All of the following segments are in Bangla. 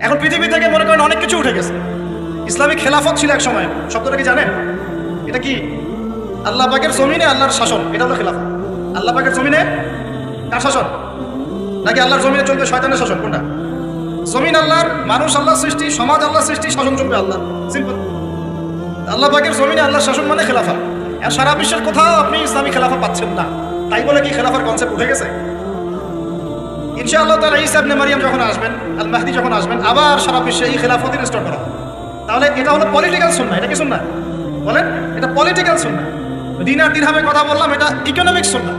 এখন পৃথিবী থেকে মনে করেন অনেক কিছু উঠে গেছে। ইসলামিক খেলাফত ছিল এক সময়, শব্দটা কি জানেন? এটা কি? আল্লাহ পাকের জমিনে আল্লাহর শাসন, এটা হলো খেলাফত। আল্লাহ পাকের জমিনে কার শাসন? নাকি আল্লাহর জমিনে চলবে শয়তানের শাসন? কোনটা? জমিন আল্লাহর, মানুষ আল্লাহর সৃষ্টি, সমাজ আল্লাহর সৃষ্টি, শাসন চলবে আল্লাহ। সিম্পল। আল্লাহ পাকের জমিনে আল্লাহর শাসন মানে খেলাফত। আর সারা বিশ্বের কোথাও আপনি ইসলামী খেলাফা পাচ্ছেন না। তাই বলে কি খেলাফার কনসেপ্ট উঠে গেছে? ইনশাআল্লাহ তাআলা ঈসা ইবনে মারইয়াম যখন আসবেন, আল মাহদি যখন আসবেন, আবার সারা বিশ্বে এই খেলাফত রিস্টোর করা হবে। তাহলে এটা হলো পলিটিক্যাল সুন্নাহ। এটা কি সুন্নাহ বলেন? এটা পলিটিক্যাল সুন্নাহ। দিনার দিরহামের কথা বললাম, এটা ইকোনমিক সুন্নাহ।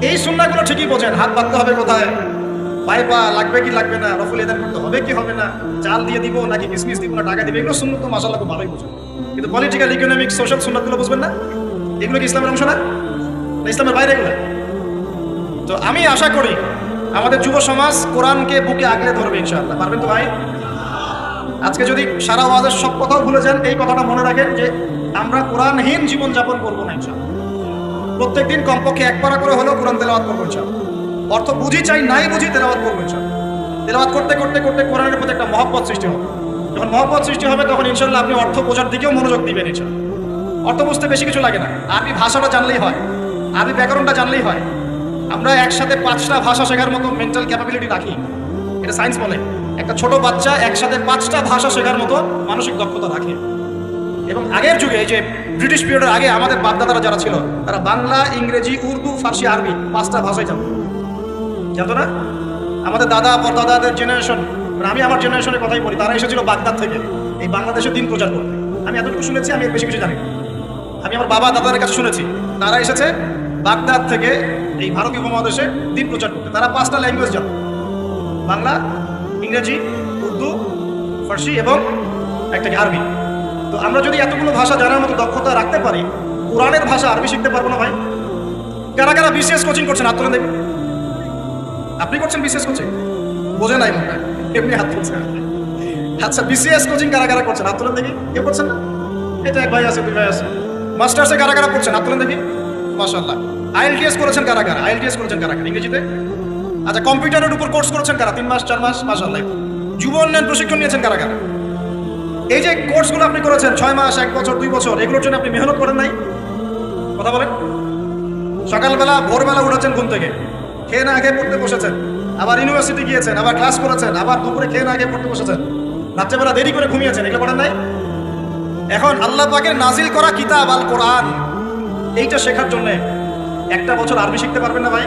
এই সুন্নাহগুলো ঠিকই বোঝেন। হাত বাঁধতে হবে কোথায়, পাইপা লাগবে কি লাগবে না, রফুল এদান করতে হবে কি হবে না, চাল দিয়ে দিব নাকি কিসমিস দিব না টাকা দিবে, এগুলো সুন্নাহ তো মাশাআল্লাহ খুব ভালোই বোঝেন। কিন্তু পলিটিক্যাল, ইকোনমিক, সোশ্যাল সুন্নাহগুলো বুঝবেন না। এগুলো কি ইসলামের অংশ না? ইসলামের বাইরে এগুলো। তো আমি আশা করি আমাদের যুব সমাজ কোরআনকে বুকে আগলে ধরবে ইনশাআল্লাহ। পারবেন তো ভাই? আজকে যদি সারা ওয়াজের সব কথাও ভুলে যান, এই কথাটা মনে রাখেন যে আমরা কোরআনহীন জীবনযাপন করবো না ইনশাআল্লাহ। প্রত্যেকদিন কমপক্ষে এক পারা করে হলেও কোরআন তেলাওয়াত করবো ইনশাআল্লাহ। অর্থ বুঝি চাই নাই বুঝি তেলাওয়াত করবো ইনশাআল্লাহ। তেলাওয়াত করতে করতে করতে কোরআনের প্রতি একটা মহব্বত সৃষ্টি হবে। যখন মহব্বত সৃষ্টি হবে তখন ইনশাআল্লাহ আপনি অর্থ বোঝার দিকেও মনোযোগ দিবেন ইনশাআল্লাহ। অর্থ বুঝতে বেশি কিছু লাগে না, আরবি ভাষাটা জানলেই হয়, আরবি ব্যাকরণটা জানলেই হয়। আমরা একসাথে 5টা ভাষা শেখার মতো মেন্টাল ক্যাপাবিলিটি রাখি, এটা সায়েন্স বলে। একটা ছোট বাচ্চা একসাথে 5টা ভাষা শেখার মতো মানসিক দক্ষতা রাখে। এবং আগের যুগে, এই যে ব্রিটিশ পিরিয়ডের আগে আমাদের বাপদাদারা যারা ছিল, তারা বাংলা, ইংরেজি, উর্দু, ফার্সি, আরবি 5টা ভাষাই জানতো না? আমাদের দাদা পরদাদাদের জেনারেশন, আমি আমার জেনারেশনের কথাই বলি, তারা এসেছিল বাগদাদ থেকে এই বাংলাদেশের দিন প্রচার করতে। আমি এতটুকু শুনেছি, আমি এর বেশি কিছু জানি না। আমি আমার বাবা দাদাদের কাছে শুনেছি তারা এসেছে বাগদাদ থেকে এই ভারতীয় উপমহাদেশে দিন প্রচার করতে। তারা 5টা ল্যাঙ্গুয়েজ জানে, বাংলা, ইংরেজি, উর্দু, ফার্সি এবং একটা আরবি। তো আমরা যদি এতগুলো ভাষা জানার মতো দক্ষতা রাখতে পারি, কোরআনের ভাষা আরবি শিখতে পারবো না ভাই? কারা কারা বিসিএস কোচিং করছেন হাত তুলে দেখুন। আপনি করছেন বিসিএস কোচিং? বোঝে নাই মনে হয়, এমনি হাত তুলছে। আচ্ছা, বিসিএস কোচিং কারা কারা করছেন হাত তুলে দেখি। কেউ করছেন না? এটা এক ভাই আছে, দুই ভাই আছে। মাস্টার্সে কারা কারা করছেন হাত তুলে দেখি। মাশাআল্লাহ। আইএলটিএস করেছেন কারা কারা? আইএলটিএস করেছেন কারা কারা ইংরেজিতে? আচ্ছা, কম্পিউটারের উপর কোর্স করেছেন কারা? 3 মাস 4 মাস? মাশাআল্লাহ। যুব উন্নয়ন প্রশিক্ষণ নিয়েছেন কারা কারা? এই যে কোর্সগুলো আপনি করেছেন 6 মাস, 1 বছর, 2 বছর, এগুলোর জন্য আপনি মেহনত করেন নাই? কথা বলেন। সকালবেলা ভোরবেলা উঠেছেন ঘুম থেকে, খেয়ে না খেয়ে পড়তে বসেছেন, আবার ইউনিভার্সিটি গিয়েছেন, আবার ক্লাস করেছেন, আবার দুপুরে খেয়ে না খেয়ে পড়তে বসেছেন, রাত্রেবেলা দেরি করে ঘুমিয়েছেন, এগুলো করেন নাই? এখন আল্লাহ পাকের নাজিল করা কিতাব আল কোরআন, এইটা শেখার জন্য 1টা বছর আরবি শিখতে পারবেন না ভাই?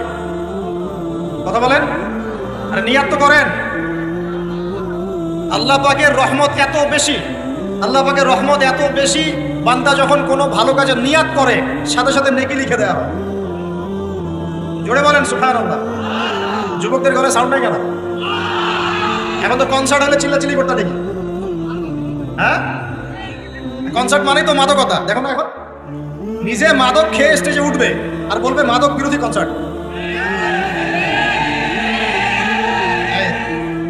কথা বলেন। আরে নিয়াত তো করেন। আল্লাহ পাকের রহমত এত বেশি, আল্লাহ পাকের রহমত এত বেশি, বান্দা যখন কোনো ভালো কাজে নিয়াত করে সাথে সাথে নেকি লিখে দেওয়া হয়। জোরে বলেন সুবহানাল্লাহ। যুবকদের ঘরে সাউন্ড নাই কেন? এখন তো কনসার্ট হলে চিল্লাচিল্লি করতে দেখি। হ্যাঁ, কনসার্ট মানেই তো মাদকতা। দেখো না, এখন নিজে মাদক খেয়ে স্টেজে উঠবে আর বলবে মাদক বিরোধী কনসার্ট।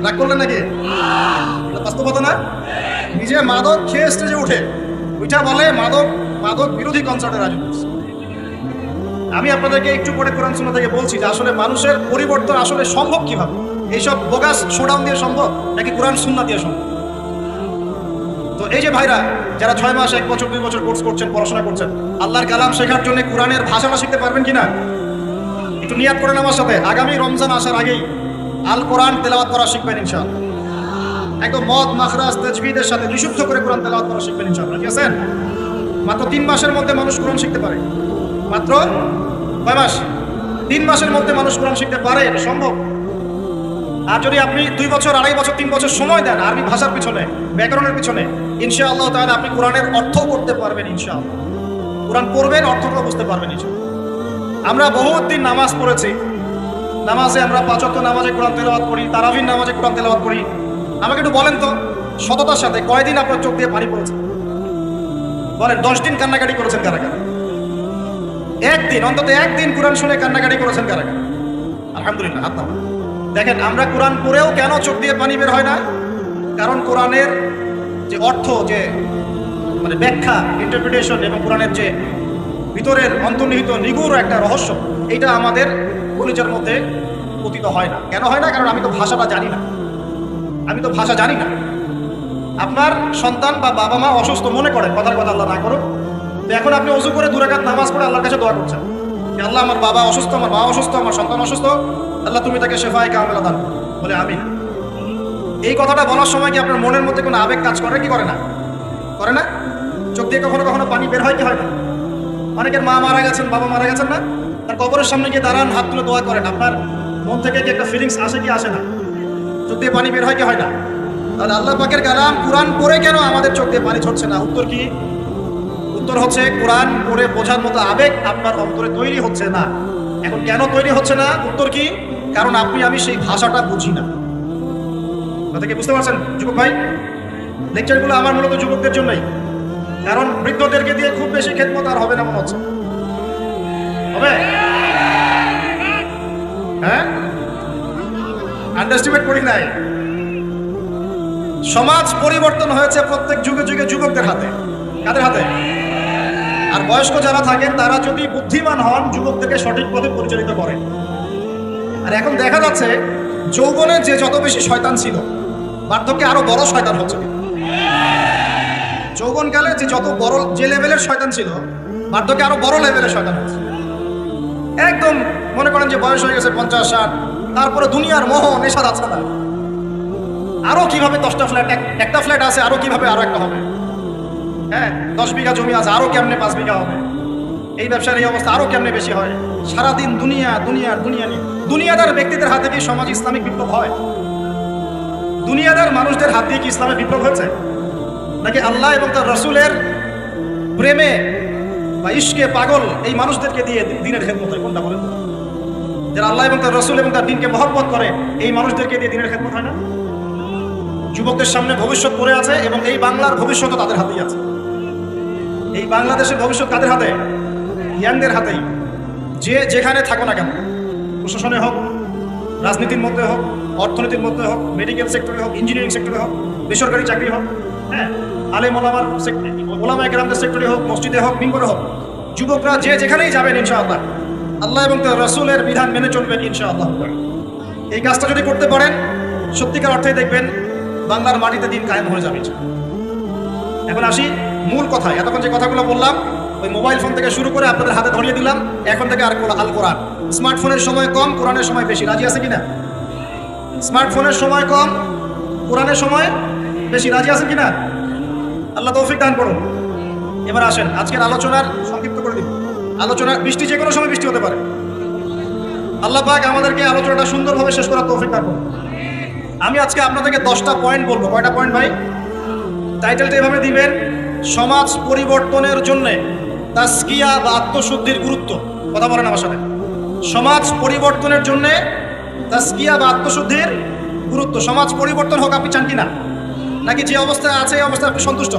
রাগ করলেন নাকি? বাস্তবতা না? নিজে মাদক খেয়ে স্টেজে উঠে ওইটা বলে মাদক বিরোধী কনসার্টের আয়োজন করছে। আমি আপনাদেরকে একটু পরে কোরআন সুন্নাহ থেকে বলছি যে আসলে মানুষের পরিবর্তন আসলে সম্ভব কিভাবে। এইসব বোগাস শোডাউন দিয়ে সম্ভব নাকি কোরআন সুন্নাহ দিয়ে সম্ভব? তো এই যে ভাইরা যারা 6 মাস, 1 বছর, 2 বছর কোর্স করছেন, পড়াশোনা করছেন, আল্লাহর কালাম শেখার জন্য কোরআনের ভাষাটা শিখতে পারবেন কিনা একটু নিয়াত করেন আমার সাথে। আগামী রমজান আসার আগেই আল কোরআন তেলাওয়াত করা শিখবেন ইনশাআল্লাহ। একদম মদ, মাখরাজ, তাজবিদের সাথে বিশুদ্ধ করে কোরআন তেলাওয়াত করা শিখবেন ইনশাআল্লাহ। ঠিক আছে? মাত্র 3 মাসের মধ্যে মানুষ কোরআন শিখতে পারে। মাত্র কয় মাস? 3 মাসের মধ্যে মানুষ কোরআন শিখতে পারে, এটা সম্ভব। আর যদি আপনি 2 বছর, 2.5 বছর, 3 বছর সময় দেন আরবি ভাষার পিছনে, ব্যাকরণের পিছনে, ইনশাআল্লাহ তাআলা আপনি কোরআনের অর্থ করতে পারবেন ইনশাআল্লাহ। কোরআন পড়বেন, অর্থটা বুঝতে পারবেন ইনশাআল্লাহ। আমরা বহুত দিন নামাজ পড়েছি, নামাজে আমরা 5 ওয়াক্ত নামাজে কোরআন তেলাওয়াত করি, তারাবির নামাজে কোরআন তেলাওয়াত করি। আমাকে একটু বলেন তো সততার সাথে, কয়দিন আপনার চোখ দিয়ে পানি পড়েছে? বলেন। 10 দিন কান্নাকাটি করেছেন কারা কারা? 1 দিন, অন্তত 1 দিন কোরআন শুনে কান্নাকাটি করেছেন কারা কারা? আলহামদুলিল্লাহ, হাত নামান। দেখেন, আমরা কোরআন পড়েও কেন চোখ দিয়ে পানি বের হয় না? কারণ কোরআনের যে অর্থ, যে মানে ব্যাখ্যা, ইন্টারপ্রিটেশন এবং কোরআনের যে ভিতরের অন্তর্নিহিত নিগুড় একটা রহস্য, এইটা আমাদের কলিজার মধ্যে পতিত হয় না। কেন হয় না? কারণ আমি তো ভাষাটা জানি না। আমি তো ভাষা জানি না। আপনার সন্তান বা বাবা মা অসুস্থ মনে করেন, কথার কথা আল্লাহ না করুক, তো এখন আপনি ওযু করে 2 রাকাত নামাজ পড়ে আল্লাহর কাছে দোয়া করছেন যে আল্লাহ আমার বাবা অসুস্থ, আমার মা অসুস্থ, আমার সন্তান অসুস্থ, আল্লাহ তুমি তাকে শেফায়ে কামেলা দান করো, বলে আমিন। এই কথাটা বলার সময় কি আপনার মনের মধ্যে কোনো আবেগ কাজ করে কি করে না? করে না? চোখ দিয়ে কখনো কখনো পানি বের হয় কি হয় না? অনেকের মা মারা গেছেন, বাবা মারা গেছেন না, তার কবরের সামনে গিয়ে দাঁড়ান, হাত তুলে দোয়া করেন, আপনার মন থেকে কি একটা ফিলিংস আসে কি আসে না? চোখ দিয়ে পানি বের হয় কি হয় না? তাহলে আল্লাহ পাকের কালাম কোরআন পড়ে কেন আমাদের চোখ দিয়ে পানি ঝরছে না? উত্তর কি? উত্তর হচ্ছে কোরআন পড়ে বোঝার মতো আবেগ আপনার অন্তরে তৈরি হচ্ছে না। এখন কেন তৈরি হচ্ছে না? উত্তর কি? কারণ আপনি আমি সেই ভাষাটা বুঝি না। কথা কি বুঝতে পারছেন যুবক ভাই? লেকচারগুলো আমার মূলত যুবকদের জন্যই, কারণ বৃদ্ধদেরকে দিয়ে খুব বেশি খেদমত আর হবে না মনে হচ্ছে। হবে? হ্যাঁ, আন্ডারস্টিমেট করি নাই। সমাজ পরিবর্তন হয়েছে প্রত্যেক যুগে যুগে যুবকদের হাতে। কাদের হাতে? আর বয়স্ক যারা থাকেন তারা যদি বুদ্ধিমান হন যুবকদেরকে সঠিক পথে পরিচালিত করেন। আর এখন দেখা যাচ্ছে যৌবনে যে যত বেশি শয়তান ছিল, বার্ধক্যে আরো বড় শয়তান হচ্ছে। যৌবনকালে যে যত বড় যে লেভেলের শয়তান ছিল, বার্ধক্যে আরো বড় লেভেলের শয়তান হচ্ছে। একদম মনে করেন যে বয়স হয়ে গেছে 50-60, তারপরে দুনিয়ার মোহ নেশা যাচ্ছে না, আরো কিভাবে 10টা ফ্ল্যাট, একটা ফ্ল্যাট আছে আরো কিভাবে আরো একটা হবে, হ্যাঁ 10 বিঘা জমি আছে আরো কেমনে 5 বিঘা হবে, এই ব্যবসার এই অবস্থা আরো কেমনে বেশি হয়। সারাদিন দুনিয়া দুনিয়া দুনিয়া নিয়ে। দুনিয়াদার ব্যক্তিদের হাতে কি সমাজ ইসলামিক বিপ্লব হয়? দুনিয়াদার মানুষদের হাত দিয়ে কি ইসলামের বিপ্লব হয়েছে? নাকি আল্লাহ এবং তার রসুলের প্রেমে বা ইশকে পাগল এই মানুষদেরকে দিয়ে দিনের খেদমত হয়? কোনটা বলেন? যারা আল্লাহ এবং তার রসুল এবং তার দিনকে মহব্বত করে এই মানুষদেরকে দিয়ে দিনের খেদমত হয় না? যুবকদের সামনে ভবিষ্যৎ পড়ে আছে এবং এই বাংলার ভবিষ্যৎ তাদের হাতেই আছে। এই বাংলাদেশের ভবিষ্যৎ কাদের হাতে? ইয়াংদের হাতেই। যে যেখানে থাকো না কেন, প্রশাসনে হোক, রাজনীতির মধ্যে হোক, অর্থনীতির মধ্যে হোক, মেডিকেল সেক্টরে হোক, ইঞ্জিনিয়ারিং সেক্টরে হোক, বেসরকারি চাকরি হোক, হ্যাঁ আলেম ওলামার ওলামা কেরামদের সেক্টরে হোক, মসজিদে হোক, মিম্বরে হোক, যুবকরা যে যেখানেই যাবেন ইনশাআল্লাহ আল্লাহ এবং তার রাসূলের বিধান মেনে চলবেন ইনশাআল্লাহ। এই কাজটা যদি করতে পারেন সত্যিকার অর্থেই দেখবেন বাংলার মাটিতে দিন কায়েম হয়ে যাবে। এখন আসি মূল কথায়। এতক্ষণ যে কথাগুলো বললাম ওই মোবাইল ফোন থেকে শুরু করে আপনাদের হাতে ধরিয়ে দিলাম, এখন থেকে আর আল কোরআন। স্মার্টফোনের সময় কম, কোরআনের সময় বেশি। রাজি আছে কিনা? স্মার্টফোনের সময় কম, কোরআনের সময় বেশি। রাজি আছেন কিনা? আল্লাহ তৌফিক দান করুন। এবার আসেন আজকের আলোচনার সংক্ষিপ্ত করে দিব। আলোচনা বৃষ্টি যে কোনো সময় বৃষ্টি হতে পারে। আল্লাহ পাক আমাদেরকে আলোচনাটা সুন্দরভাবে শেষ করার তৌফিক দান করুন। আমি আজকে আপনাদেরকে 10টা পয়েন্ট বলবো। কয়টা পয়েন্ট ভাই? টাইটেলটা এভাবে দিবেন, সমাজ পরিবর্তনের জন্য তাজকিয়া বা আত্মশুদ্ধির গুরুত্ব। কথা বলেন আমার সাথে। সমাজ পরিবর্তনের জন্য তাজকিয়া বা আত্মশুদ্ধির গুরুত্ব। সমাজ পরিবর্তন হোক আপনি চান কিনা? নাকি যে অবস্থায় আছে এই অবস্থায় আপনি সন্তুষ্ট?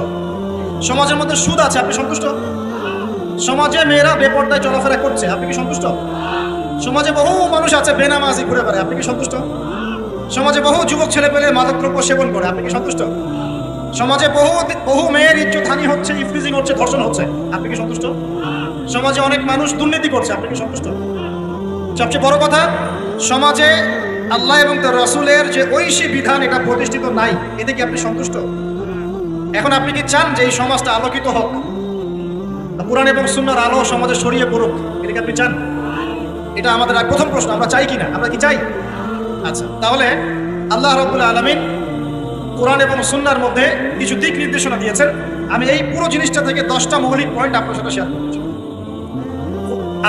সমাজের মধ্যে সুদ আছে, আপনি সন্তুষ্ট? সমাজে মেয়েরা বেপর্দায় চলাফেরা করছে, আপনি কি সন্তুষ্ট? সমাজে বহু মানুষ আছে বেনামাজি ঘুরে বেড়ায়, আপনি কি সন্তুষ্ট? সমাজে বহু যুবক ছেলে পেলে মাদকদ্রব্য সেবন করে, আপনি কি সন্তুষ্ট? সমাজে বহু মেয়ের ইজ্জতহানি হচ্ছে, ইফটিজিং হচ্ছে, ধর্ষণ হচ্ছে, আপনি কি সন্তুষ্ট? সমাজে অনেক মানুষ দুর্নীতি করছে, আপনি কি সন্তুষ্ট? সবচেয়ে বড় কথা, সমাজে আল্লাহ এবং তার রাসূলের যে ঐশী বিধান এটা প্রতিষ্ঠিত নাই, এতে কি আপনি সন্তুষ্ট? এখন আপনি কি চান যে এই সমাজটা আলোকিত হোক, কোরআন এবং সুন্নাহর আলো সমাজে ছড়িয়ে পড়ুক? এটা কি আপনি চান? এটা আমাদের প্রথম প্রশ্ন, আমরা চাই কিনা? আমরা কি চাই? আচ্ছা, তাহলে আল্লাহ রাব্বুল আলামিন কোরআন এবং সুন্নাহর মধ্যে কিছু দিক নির্দেশনা দিয়েছেন। আমি এই পুরো জিনিসটা থেকে 10টা মৌলিক পয়েন্ট আপনার সাথে শেয়ার করছি।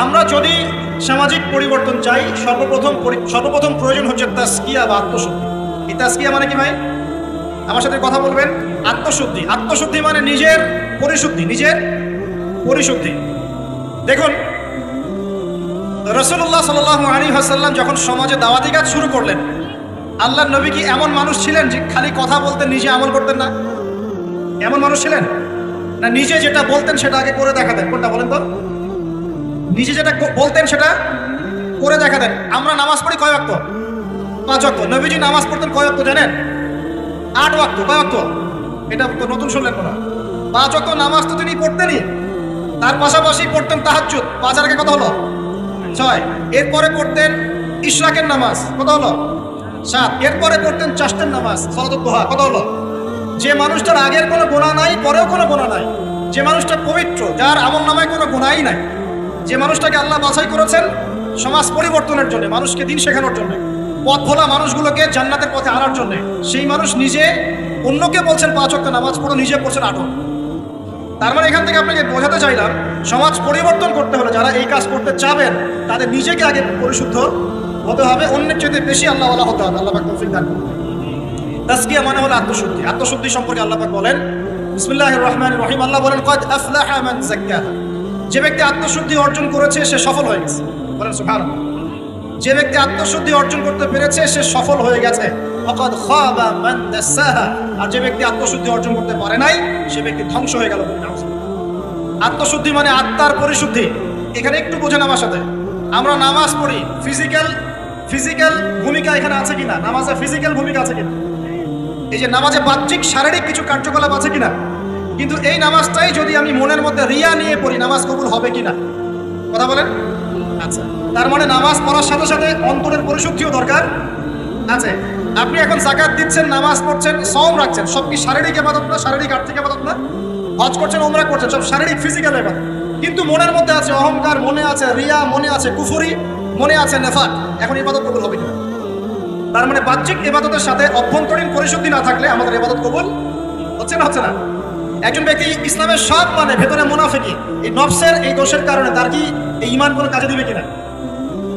আমরা যদি সামাজিক পরিবর্তন চাই, সর্বপ্রথম প্রয়োজন হচ্ছে তাজকিয়া বা আত্মশুদ্ধি। এই তাজকিয়া মানে কি ভাই? আমার সাথে কথা বলবেন। আত্মশুদ্ধি। আত্মশুদ্ধি মানে নিজের পরিশুদ্ধি, নিজের পরিশুদ্ধি। দেখুন রাসূলুল্লাহ সাল্লাল্লাহু আলাইহি ওয়াসাল্লাম যখন সমাজে দাওয়াতি কাজ শুরু করলেন, আল্লাহর নবী কি এমন মানুষ ছিলেন যে খালি কথা বলতেন, নিজে আমল করতেন না? এমন মানুষ ছিলেন না? নিজে যেটা বলতেন সেটা আগে করে দেখাতেন। কোনটা বলেন তো? নিজে যেটা বলতেন সেটা করে দেখাতেন। আমরা নামাজ পড়ি কয় ওয়াক্ত? 5 ওয়াক্ত। নবীজি নামাজ পড়তেন কয় ওয়াক্ত জানেন? 8 ওয়াক্ত। কয় ওয়াক্ত? এটা তো নতুন শুনলেন না। 5 ওয়াক্ত নামাজ তো তিনি পড়তেনই, তার পাশাপাশি পড়তেন তাহাজ্জুদ। 5 আর আগে কত হলো? 6। এরপরে পড়তেন ইশরাকের নামাজ। কত হলো? 7। এরপরে পড়তেন চারটের নামাজ সালাতুদ দুহা। কত হলো? যে মানুষটার আগের কোনো গুনাহ নাই, পরেও কোনো গুনাহ নাই, যে মানুষটা পবিত্র, যার আমল নামায় কোনো গুনাহই নাই, যে মানুষটাকে আল্লাহ বাছাই করেছেন সমাজ পরিবর্তনের জন্য, মানুষকে দিন শেখানোর জন্য, পথ ভোলা মানুষগুলোকে জান্নাতের পথে আনার জন্য, সেই মানুষ নিজে অন্যকে বলছেন 5 ওয়াক্ত নামাজ পড়ো, নিজে পড়ছেন 8। তার মানে এখান থেকে আপনাকে বোঝাতে চাইলাম, সমাজ পরিবর্তন করতে হলে যারা এই কাজ করতে চাবেন তাদের নিজেকে আগে পরিশুদ্ধ হতে হবে, অন্যের চেয়ে বেশি আল্লাহওয়ালা হতে হবে। আল্লাহ পাক তৌফিক দান করুন। তাজকিয়া মানে হলো আত্মশুদ্ধি। আত্মশুদ্ধি সম্পর্কে আল্লাহ পাক বলেন বিসমিল্লাহির রহমানির রহিম, আল্লাহ বলেন কদ আফলাহা মান যাক্কাহা। যে ব্যক্তি আত্মশুদ্ধি অর্জন করেছে সে সফল হয়ে গেছে। বলেন সুবহানাল্লাহ। যে ব্যক্তি আত্মশুদ্ধি অর্জন করতে পেরেছে সে সফল হয়ে গেছে। ওয়াকাদ খাবা মান দাসাহা। আর যে ব্যক্তি আত্মশুদ্ধি অর্জন করতে পারে নাই সে ব্যক্তি ধ্বংস হয়ে গেল। আত্মশুদ্ধি মানে আত্মার পরিশুদ্ধি। এখানে একটু বোঝেন আমার সাথে, আমরা নামাজ পড়ি, ফিজিক্যাল ভূমিকা এখানে আছে কিনা? নামাজে ফিজিক্যাল ভূমিকা আছে কিনা? এই যে নামাজে বাহ্যিক শারীরিক কিছু কার্যকলাপ আছে কিনা? কিন্তু এই নামাজটাই যদি আমি মনের মধ্যে রিয়া নিয়ে পড়ি, নামাজ কবুল হবে কিনা? কথা বলেন। আচ্ছা, তার মানে নামাজ পড়ার সাথে সাথে অন্তরের পরিশুদ্ধিও দরকার আছে। আপনি এখন যাকাত দিচ্ছেন, নামাজ পড়ছেন, সওম রাখছেন, সব কি শারীরিক ইবাদত না? শারীরিক আর্থিক ইবাদত না? হজ করছেন, উমরা করছেন, সব শারীরিক ফিজিক্যাল ইবাদত। কিন্তু মনের মধ্যে আছে অহংকার, মনে আছে রিয়া, মনে আছে কুফরি, মনে আছে নেফাক, এখন ইবাদত কবুল হবে কিনা? তার মানে বাহ্যিক ইবাদতের সাথে অভ্যন্তরীণ পরিশুদ্ধি না থাকলে আমাদের ইবাদত কবুল হচ্ছে না, হচ্ছে না। একজন ব্যক্তি ইসলামের সব মানে ভেতরে মুনাফিকি, এই নফসের এই দোষের কারণে তার কি এই ঈমান কোনো কাজে দিবে কিনা?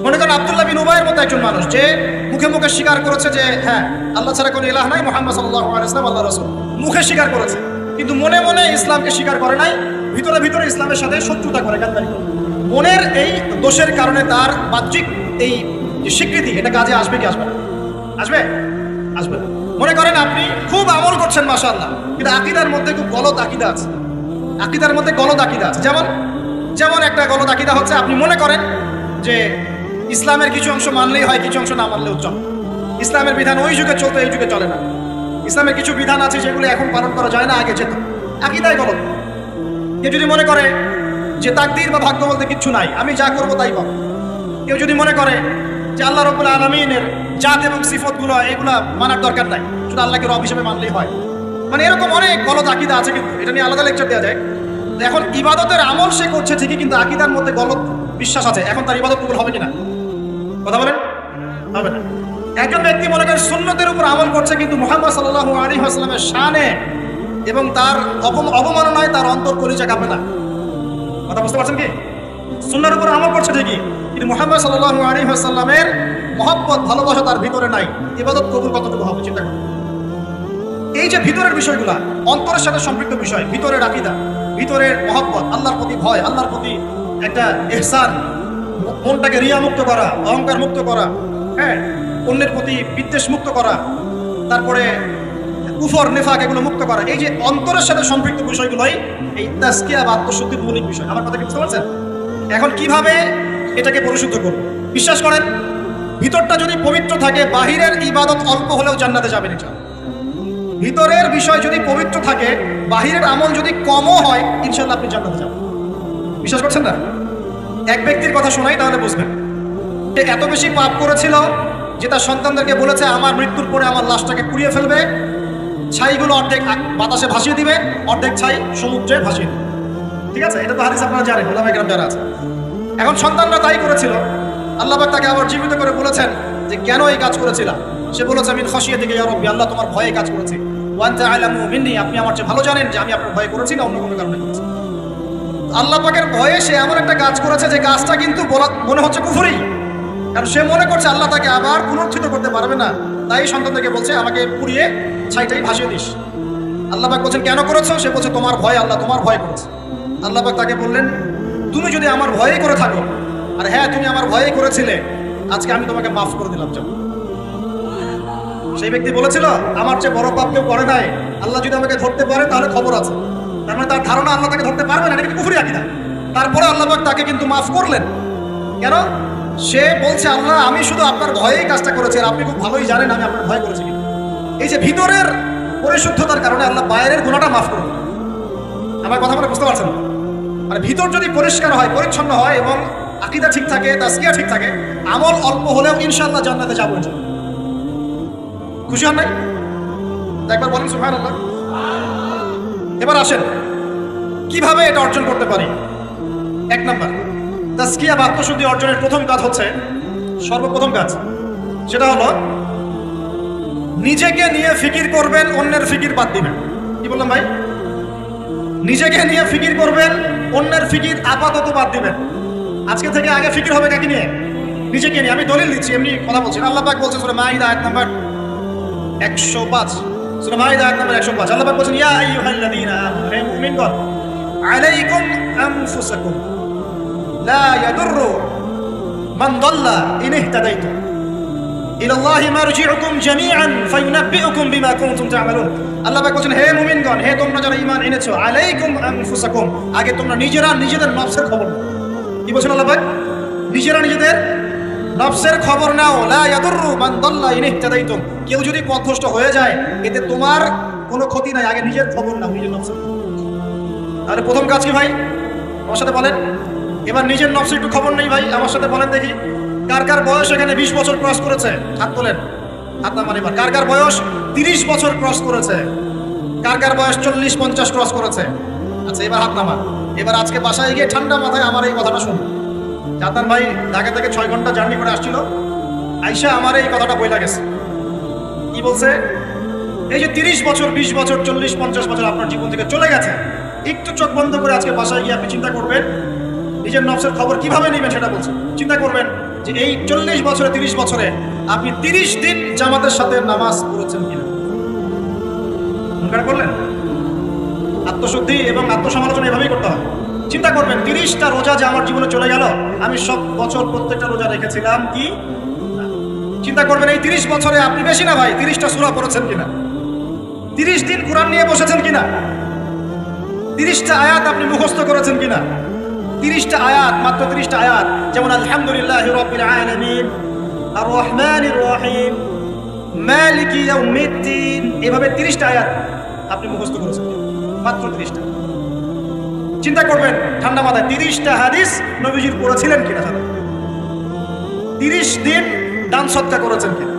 মনে করেন আব্দুল্লাহ বিন উবাইয়ের মতো একজন মানুষ যে মুখে মুখে স্বীকার করেছে যে হ্যাঁ আল্লাহ ছাড়া কোনো ইলাহ নাই, মুহাম্মদ সাল্লাল্লাহু আলাইহি ওয়াসাল্লাম আল্লাহর রাসূল, মুখে স্বীকার করেছে কিন্তু মনে মনে ইসলামকে স্বীকার করে নাই, ভিতরে ভিতরে ইসলামের সাথে শত্রুতা করে, গাদ্দারি করে। মনের এই দোষের কারণে তার বাহ্যিক এই যে স্বীকৃতি এটা কাজে আসবে কি আসবে না? আসবে? আসবে। মনে করেন আপনি খুব আমল করছেন মাশাআল্লাহ, কিন্তু আকীদার মধ্যে খুব গলদ আকীদা আছে। আকীদার মধ্যে গলদ আকীদা আছে। যেমন একটা গলদ আকীদা হচ্ছে আপনি মনে করেন যে ইসলামের কিছু অংশ মানলেই হয়, কিছু অংশ না মানলেও চলে। ইসলামের বিধান ওই যুগে চলতো, এই যুগে চলে না। ইসলামের কিছু বিধান আছে যেগুলো এখন পালন করা যায় না, আগে যেত। আকীদায় গলদ। কেউ যদি মনে করে যে তাকদীর বা ভাগ্য বলতে কিচ্ছু নাই, আমি যা করবো তাই পাবো। কেউ যদি মনে করে যে আল্লাহ রাব্বুল আলামিনের জাত এবং সিফতগুলো এগুলা মানার দরকার নাই, শুধু আল্লাহকে রব হিসেবে মানলেই হয়, মানে এরকম অনেক গলদ আকীদা আছে। কিন্তু এটা নিয়ে আলাদা লেকচার দেওয়া যায়। এখন ইবাদতের আমল সে করছে ঠিকই, কিন্তু আকীদার মধ্যে গলদ বিশ্বাস আছে, এখন তার ইবাদত কবুল হবে কিনা? কথা বলেন, হবে না। একজন ব্যক্তি মনে করেন সুন্নতের উপর আমল করছে, কিন্তু মুহাম্মদ সাল্লাল্লাহু আলাইহি ওয়াসাল্লামের শানে এবং তার অবমাননায় তার অন্তর কলিজা কাঁপে না। কথা বুঝতে পারছেন কি? সুন্নাহর উপর আমল করছে ঠিকই, কিন্তু মুহাম্মদ সাল্লাল্লাহু আলাইহি ওয়াসাল্লামের মহব্বত, ভালোবাসা তার ভিতরে নাই, ইবাদত কবুল কতটুকু হবে চিন্তা করুন। এই যে ভিতরের বিষয়গুলা, অন্তরের সাথে সম্পৃক্ত বিষয়, ভিতরের আকীদা, ভিতরের মহব্বত, আল্লাহর প্রতি ভয়, আল্লাহর প্রতি একটা ইহসান, মনটাকে রিয়া মুক্ত করা, অহংকার মুক্ত করা, হ্যাঁ, অন্যের প্রতি বিদ্বেষ মুক্ত করা, তারপরে কুফর নেফাক এগুলো মুক্ত করা, এই যে অন্তরের সাথে সম্পৃক্ত বিষয়গুলোই এই তাজকিয়া বা আত্মশুদ্ধির মৌলিক বিষয়। আমার কথা কি বুঝতে পারছেন? এখন কিভাবে এটাকে পরিশুদ্ধ করব? বিশ্বাস করেন, ভিতরটা যদি পবিত্র থাকে, বাহিরের ইবাদত অল্প হলেও জান্নাতে যাবেন। এটা ভিতরের বিষয় যদি পবিত্র থাকে, বাহিরের আমল যদি কমও হয়, ইনশাআল্লাহ আপনি জান্নাতে যাবেন। বিশ্বাস করছেন না? এক ব্যক্তির কথা শোনাই তাহলে বুঝবেন। সে এত বেশি পাপ করেছিল যে তার সন্তানদেরকে বলেছে আমার মৃত্যুর পরে আমার লাশটাকে পুড়িয়ে ফেলবে, ছাইগুলো অর্ধেক বাতাসে ভাসিয়ে দিবে, অর্ধেক ছাই সমুদ্রে ভাসিয়ে দিবে। ঠিক আছে, এটা তো হাদিস আপনারা জানেন, ওলামায়ে কেরাম যারা আছে। এখন সন্তানরা তাই করেছিল, আল্লাহ পাক তাকে আবার জীবিত করে বলেছেন যে কেন এই কাজ করেছিলাম? সে বলেছে মিন খাশিয়াতিকা ইয়া রাব্বি, আল্লাহ তোমার ভয়ে কাজ করেছি। ওয়া আনতা আ'লামু মিন্নি, আপনি আমার চেয়ে ভালো জানেন যে আমি আপনার ভয়ে করেছি না অন্য কোনো কারণে করেছি। আল্লাহ পাকের ভয়ে সে এমন একটা কাজ করেছে যে কাজটা কিন্তু মনে হচ্ছে কুফরি, কারণ সে মনে করছে আল্লাহ তাকে আবার পুনরুত্থিত করতে পারবে না, তাই সন্তানকে বলছে আমাকে পুড়িয়ে ছাইটাই ভাসিয়ে দিস। আল্লাহ পাক বলছেন কেন করেছো? সে বলছে তোমার ভয়, আল্লাহ তোমার ভয় করেছে। আল্লাহ পাক তাকে বললেন তুমি যদি আমার ভয়েই করে থাকো, আর হ্যাঁ তুমি আমার ভয়েই করেছিলে, আজকে আমি তোমাকে মাফ করে দিলাম। যাও। সেই ব্যক্তি বলেছিল আমার চেয়ে বড় পাপ কেউ করে নাই, আল্লাহ যদি আমাকে ধরতে পারে তাহলে খবর আছে। তার মানে তার ধারণা আল্লাহ তাকে ধরতে পারবে না, এটা কুফরি আকীদা। তারপরে আল্লাহ পাক তাকে কিন্তু মাফ করলেন। কেন? সে বলছে আল্লাহ আমি শুধু আপনার ভয়েই কাজটা করেছি, আর আপনি খুব ভালোই জানেন আমি আপনার ভয় করেছি। এই যে ভিতরের পরিশুদ্ধতার কারণে আল্লাহ বাইরের গুনাহটা মাফ করবেন। আমার কথা বলে বুঝতে পারছেন? মানে ভিতর যদি পরিষ্কার হয়, পরিচ্ছন্ন হয় এবং আকীদা ঠিক থাকে, তাজকিয়া ঠিক থাকে, আমল অল্প হলেও ইনশাআল্লাহ জান্নাতে যাবো। খুশি হন নাই? একবার বলেন সুবহানাল্লাহ। এবার আসেন কিভাবে এটা অর্জন করতে পারি। এক নাম্বার, তাজকিয়া বা আত্মশুদ্ধি অর্জনের প্রথম কাজ হচ্ছে, সর্বপ্রথম কাজ সেটা হলো নিজেকে নিয়ে ফিকির করবেন, অন্যের ফিকির বাদ দিবেন। কি বললাম ভাই? নিজেকে নিয়ে ফিকির করবেন, অন্যের ফিকির আপাতত বাদ দিবেন। আজকে থেকে আগে ফিকির হবে কাকে নিয়ে? নিজেকে নিয়ে। আমি দলিল দিচ্ছি, এমনি কথা বলছি। আল্লাহ পাক বলছেন সূরা মাইদা আয়াত নাম্বার 105, সূরা মাইদা আয়াত নাম্বার 105, আল্লাহ পাক বলছেন ইয়া আইয়ুহাল্লাযীনা আমানু, হে মুমিনগণ, আলাইকুম আনফুসাকুম লা ইয়াদুররু মান দাল্লা ইন ইহতাদাইতুম ইলাল্লাহি মারজিউকুম জামিআন ফায়ুনাব্বিউকুম বিমা কুনতুম তা'মালুন। আল্লাহ পাক বলছেন হে মুমিনগণ, হে তোমরা যারা ঈমান এনেছো, আলাইকুম আনফুসাকুম, আগে তোমরা নিজেদের নফসের খবর নাও। কি বলছেন আল্লাহ পাক? নিজেরা নিজেদের নফসের খবর নাও। লা ইয়াদুররু মান দাল্লা ইন ইহতাদাইতুম, কেউ যদি পথভ্রষ্ট হয়ে যায় এতে তোমার কোনো ক্ষতি নাই, আগে নিজের খবর নাও, নিজের নফসের। তাহলে প্রথম কাজ কি ভাই? আমার সাথে বলেন। এবার নিজের নফসের একটু খবর নেই ভাই, আমার সাথে বলেন দেখি কার কার বয়স এখানে 20 বছর ক্রস করেছে? হাত তোলেন, হাত নামান। এবার কার কার বয়স 30 বছর ক্রস করেছে? কার কার বয়স 40-50 ক্রস করেছে? আচ্ছা, এবার হাত নামান। এবার আজকে বাসায় গিয়ে ঠান্ডা মাথায় আমার এই কথাটা শুনুন। জাতান ভাই ঢাকা থেকে 6 ঘন্টা জার্নি করে আসছিল, আইসা আমার এই কথাটা বইলা গেছে। কি বলছে? এই যে 30 বছর, 20 বছর, 40-50 বছর আপনার জীবন থেকে চলে গেছে, একটু চোখ বন্ধ করে আজকে বাসায় গিয়ে আপনি চিন্তা করবেন নিজের নফসের খবর কিভাবে নেবেন সেটা বলছে। চিন্তা করবেন যে এই 40 বছরে, 30 বছরে আপনি 30 দিন জামাতের সাথে নামাজ পড়েছেন কিনা। মনে করলেন? আত্মশুদ্ধি এবং আত্মসমালোচনা এভাবেই করতে হয়। চিন্তা করবেন 30টা রোজা যে আমার জীবনে চলে গেল, আমি সব বছর প্রত্যেকটা রোজা রেখেছিলাম কি? চিন্তা করবেন এই 30 বছরে আপনি বেশি না ভাই 30টা সূরা পড়েছেন কিনা, 30 দিন কোরআন নিয়ে বসেছেন কিনা, 30টা আয়াত আপনি মুখস্থ করেছেন কিনা। 30টা আয়াত, মাত্র 30টা আয়াত, যেমন আলহামদুলিল্লাহি রাব্বিল আলামিন, আর রহমানির রহিম, মালিকি ইয়াউমিদ্দিন, এভাবে 30টা আয়াত আপনি মুখস্থ করেছেন, মাত্র 30টা। চিন্তা করবেন ঠান্ডা মাথায় 30টা হাদিস নবীজির পড়েছিলেন কিনা, 30 দিন দান সদকা করেছেন কিনা,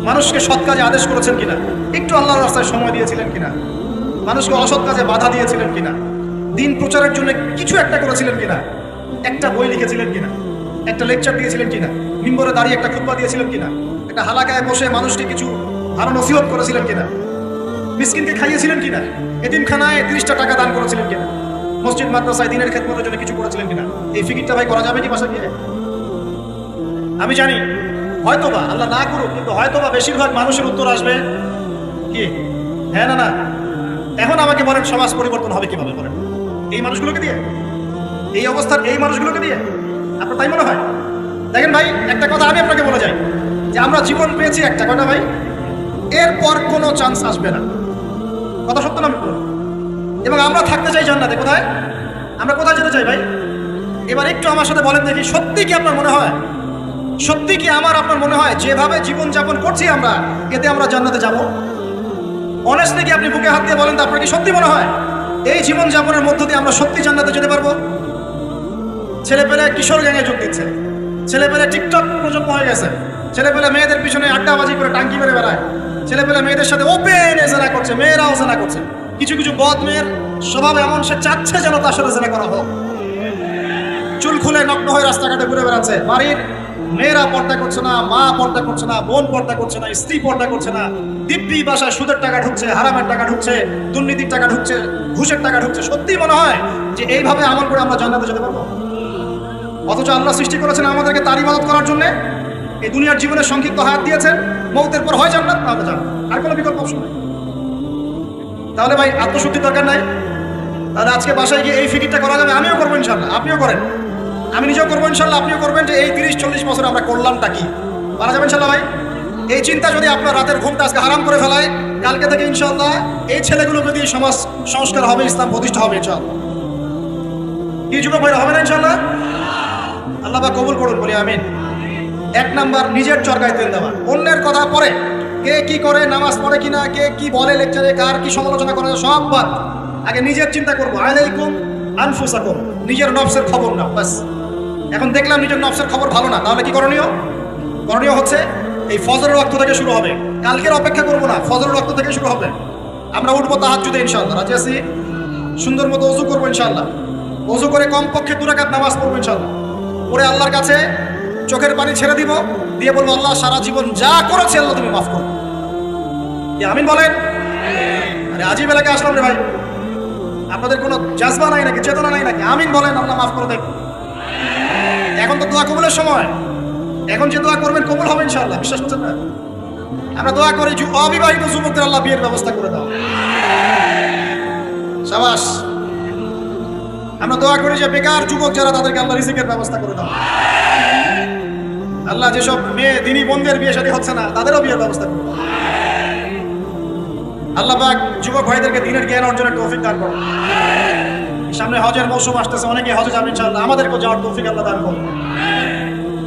মানুষকে সৎ কাজে আদেশ করেছেন কিনা, একটু আল্লাহর রাস্তায় সময় দিয়েছিলেন কিনা, মানুষকে অসৎ কাজে বাধা দিয়েছিলেন কিনা, দিন প্রচারের জন্য কিছু একটা করেছিলেন কিনা, একটা বই লিখেছিলেন কিনা, একটা লেকচার দিয়েছিলেন কিনা, মিম্বরে দাঁড়িয়ে একটা খুতবা দিয়েছিলেন কিনা, একটা হালাকায় বসে মানুষকে কিছু ভালো নসিহত করেছিলেন কিনা, মিসকিনকে খাইয়েছিলেন কিনা, এতিমখানায় 30টা টাকা দান করেছিলেন কিনা, মসজিদ মাদ্রাসায় দিনের খেদমতের জন্য কিছু করেছিলেন কিনা। এই ফিকিরটা ভাই করা যাবে কি বাসা গিয়ে? আমি জানি হয়তোবা, আল্লাহ না করুক, কিন্তু হয়তোবা বেশিরভাগ মানুষের উত্তর আসবে কি হ্যাঁ না না। এখন আমাকে বলেন সমাজ পরিবর্তন হবে কিভাবে? বলেন এই মানুষগুলোকে দিয়ে, এই অবস্থার এই মানুষগুলোকে দিয়ে? আপনার তাই মনে হয়? দেখেন ভাই, একটা কথা আমি আপনাকে বলে যাই যে আমরা জীবন পেয়েছি একটা, কয়টা ভাই? এরপর কোনো চান্স আসবে না। কথা সত্য না? এবং আমরা থাকতে চাই জান্নাতে। কোথায়? আমরা কোথায় যেতে চাই ভাই? এবার একটু আমার সাথে বলেন দেখি, সত্যি কি আপনার মনে হয়, সত্যি কি আপনার মনে হয় যেভাবে জীবন যাপন করছি আমরা, এতে আমরা জান্নাতে যাব? অনেস্টলি কি আপনি বুকে হাত দিয়ে বলেন তো, আপনার কি সত্যি মনে হয় এই জীবন যাপনের মধ্য দিয়ে আমরা সত্যি জান্নাতে যেতে পারবো? ছেলেপেলে কিশোর গ্যাংয়ে যোগ দিচ্ছে, ছেলেপেলে টিকটক প্রজন্ম হয়ে গেছে, ছেলেপেলে মেয়েদের পিছনে আড্ডাবাজি করে টাঙ্কি মেরে বেড়ায়, ছেলেপেলে মেয়েদের সাথে ওপেন জেনা করছে, মেয়েরাও জেনা করছে। কিছু কিছু বদ মেয়ের স্বভাব এমন, সে চাচ্ছে যেন তার সাথে জেনা করা হোক। চুল খুলে নগ্ন হয়ে রাস্তাঘাটে ঘুরে বেড়াচ্ছে। বাড়ির মেয়েরা পর্দা করছে না, মা পর্দা করছে না, বোন পর্দা করছে না, স্ত্রী পর্দা করছে না। দিব্যি বাসায় সুদের টাকা ঢুকছে, হারামের টাকা ঢুকছে, দুর্নীতির টাকা ঢুকছে, ঘুষের টাকা ঢুকছে। সত্যি মনে হয় যে এইভাবে আমল করে আমরা জান্নাতে যেতে পারবো? অথচ আল্লাহ সৃষ্টি করেছেন আমাদেরকে তার ইবাদত করার জন্য। এই দুনিয়ার জীবনের সংক্ষিপ্ত হায়াত দিয়েছেন, মৌতের পর হয় জান্নাত, তাহলে জান্নাত, আর কোনো বিকল্প অপশন নেই। তাহলে ভাই আত্মশুদ্ধির দরকার নাই? তাহলে আজকে বাসায় গিয়ে এই ফিকিরটা করা যাবে। আমিও করবো ইনশাল্লাহ, আপনিও করেন, আমি নিজেও করবো ইনশাল্লাহ, আপনিও করবেন যে এই 30-40 বছর আমরা করলামটা কি, পারা যাবে ইনশাল্লাহ ভাই? এই চিন্তা যদি আপনার রাতের ঘুমটা আজকে হারাম করে ফেলায়, কালকে থেকে ইনশাল্লাহ এই ছেলেগুলোকে দিয়ে সমাজ সংস্কার হবে, ইসলাম প্রতিষ্ঠা হবে ইনশাল্লাহ। কি যুবক ভাইরা, হবে না ইনশাল্লাহ? আল্লাহ বা কবুল করুন, বলি আমিন। 1 নাম্বার, নিজের চরকায় তেল দেওয়া। অন্যের কথা পরে, কে কি করে, নামাজ পড়ে কিনা, কে কি বলে লেকচারে, কার কি সমালোচনা করে, সব বাদ। আগে নিজের চিন্তা করবো। আলাইকুম আনফুসাকুম, নিজের নফসের খবর নাও। বাস, এখন দেখলাম নিজের নফসের খবর ভালো না, তাহলে কি করণীয়? করণীয় হচ্ছে এই ফজরের ওয়াক্ত থেকে শুরু হবে। কালকের অপেক্ষা করবো না, ফজরের ওয়াক্ত থেকে শুরু হবে। আমরা উঠবো তাহাজ্জুদে ইনশাআল্লাহ, রাজি আছি? সুন্দর মতো ওযু করবো ইনশাআল্লাহ। ওযু করে কমপক্ষে 2 রাকাত নামাজ পড়বো ইনশাআল্লাহ। পরে আল্লাহর কাছে চোখের পানি ছেড়ে দিব, দিয়ে বলবো আল্লাহ সারা জীবন যা করেছে আল্লাহ তুমি মাফ করো। কি আমিন বলেন? আরে আজিব এলাকায় আসলাম রে ভাই, আপনাদের কোনো জাজবা নাই নাকি, চেতনা নাই নাকি? আমিন বলেন, আল্লাহ মাফ করে দেখ। এখন তো দোয়া কবুলের সময়, এখন যে দোয়া করবেন কবুল হবে ইনশাআল্লাহ, বিশ্বাস করছেন না? আমরা দোয়া করি অবিবাহিত যুবকদের আল্লাহ বিয়ের ব্যবস্থা করে দাও, শাবাশ। আমরা দোয়া করি যে বেকার যুবক যারা তাদেরকে আল্লাহ রিজিকের ব্যবস্থা করে দাও। আল্লাহ যেসব মেয়ে দিনী বোনদের বিয়ে শাদী হচ্ছে না তাদেরও বিয়ের ব্যবস্থা করে দাও। আল্লাহ পাক যুবক ভাইদেরকে দ্বীনের জ্ঞান অর্জনের তৌফিক দান করো। সামনে হজের মৌসুম আসতেছে, অনেকে হজে যাবে ইনশাআল্লাহ, আমাদেরকেও যাওয়ার তৌফিক আল্লাহ দান করো।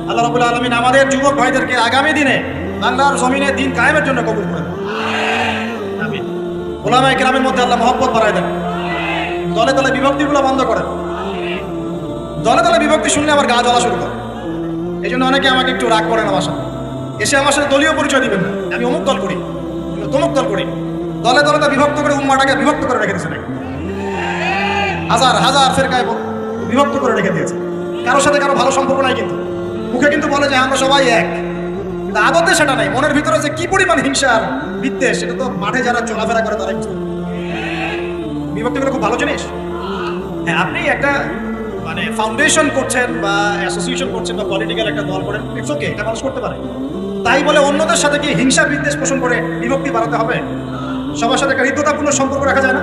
আল্লাহ রাব্বুল আলামিন আমাদের যুবক ভাইদেরকে আগামী দিনে বাংলার জমিনে দ্বীন কায়েমের জন্য কবুল করে দেন, আমিন। উলামায়ে কেরামের মধ্যে আল্লাহ মহব্বত বাড়ায় দেন, দলে দলে বিভক্তিগুলো বন্ধ করেন। দলে দলে বিভক্তি শুনলে আমার গা জ্বলা শুরু করে, এই জন্য অনেকে আমাকে একটু রাগ করেন আমার সাথে, এসে আমার সাথে দলীয় পরিচয় দিবেন না, আমি অমুক দল করি তমুক দল করি। দলে দলে তো বিভক্ত করে উম্মাটাকে বিভক্ত করে রেখে দিয়েছে, হাজার হাজার ফেরকায় বিভক্ত করে রেখে দিয়েছে। কারোর সাথে কারো ভালো সম্পর্ক নাই, কিন্তু মুখে কিন্তু বলে যে আমরা সবাই এক, কিন্তু আদতে সেটা নাই। মনের ভিতরে যে কি পরিমাণ হিংসা আর বিদ্বেষ, সেটা তো মাঠে যারা চলাফেরা করে তারা বুঝতে। বিভক্তি করে খুব ভালো জিনিস। হ্যাঁ, আপনি একটা মানে ফাউন্ডেশন করছেন বা অ্যাসোসিয়েশন করছেন বা পলিটিক্যাল একটা দল করেন, ইটস ওকে, এটা মানুষ করতে পারে। তাই বলে অন্যদের সাথে কি হিংসা বিদ্বেষ পোষণ করে বিভক্তি বাড়াতে হবে? সবার সাথে একটা হৃদ্যতাপূর্ণ সম্পর্ক রাখা যায় না?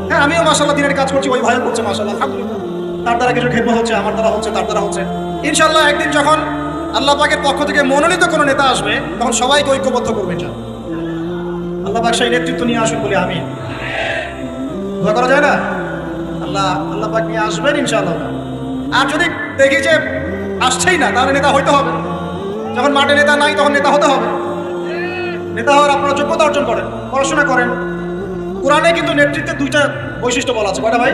হ্যাঁ, আমিও মাশাআল্লাহ দিনের কাজ করছি, ওই ভাইও করছে মাশাআল্লাহ, আলহামদুলিল্লাহ। তার দ্বারা কিছু খেদমত হচ্ছে, আমার দ্বারা হচ্ছে, তার দ্বারা হচ্ছে। ইনশাআল্লাহ একদিন যখন আল্লাহ পাকের পক্ষ থেকে মনোনীত কোনো নেতা আসবে, তখন সবাইকে ঐক্যবদ্ধ করবে ইনশাআল্লাহ। আল্লাহ পাক সেই নেতৃত্ব নিয়ে আসুন বলে আমিন। দোয়া করা যায় না? আল্লাহ পাক নিয়ে আসবেন ইনশাআল্লাহ। আর যদি দেখি যে আসছেই না, তাহলে নেতা হইতে হবে। যখন মাঠে নেতা নাই তখন নেতা হতে হবে। নেতা হওয়ার আপনারা যোগ্যতা অর্জন করেন, পড়াশোনা করেন। কোরআনে কিন্তু নেতৃত্বের 2টা বৈশিষ্ট্য বলা আছে, কয়টা ভাই?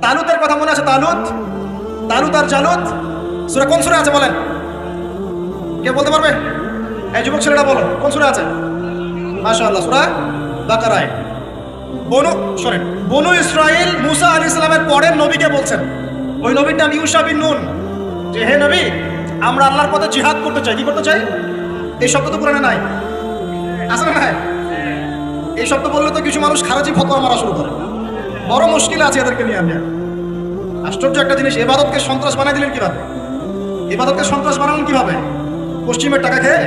তালুতের কথা মনে আছে? তালুত আর জালুত সূরা কোন সূরা আছে বলেন? কে বলতে পারবে? এই যুবক ছেলেটা বলো, কোন সূরা আছে? মাশাআল্লাহ, সূরা বাকারায়। বনু ইসরাইল মুসা আলাইহিস সালামের পরের নবীকে বলছেন, ওই নবীর নাম ইউশা বিন নুন, যে হে নবী, আমরা আল্লাহর পথে জিহাদ করতে চাই। কি করতে চাই? এই শব্দ তো কোরআনে নাই, আছে না? নাই। এই শব্দ বললে তো কিছু মানুষ খারাজি ফতোয়া মারা শুরু করে, বড় মুশকিল আছে এদেরকে নিয়ে। আমি আশ্চর্য একটা জিনিস, ইবাদতকে সন্ত্রাস বানাই দিলেন কিভাবে? ইবাদতকে সন্ত্রাস বানালেন কিভাবে? পশ্চিমের টাকা খেয়ে?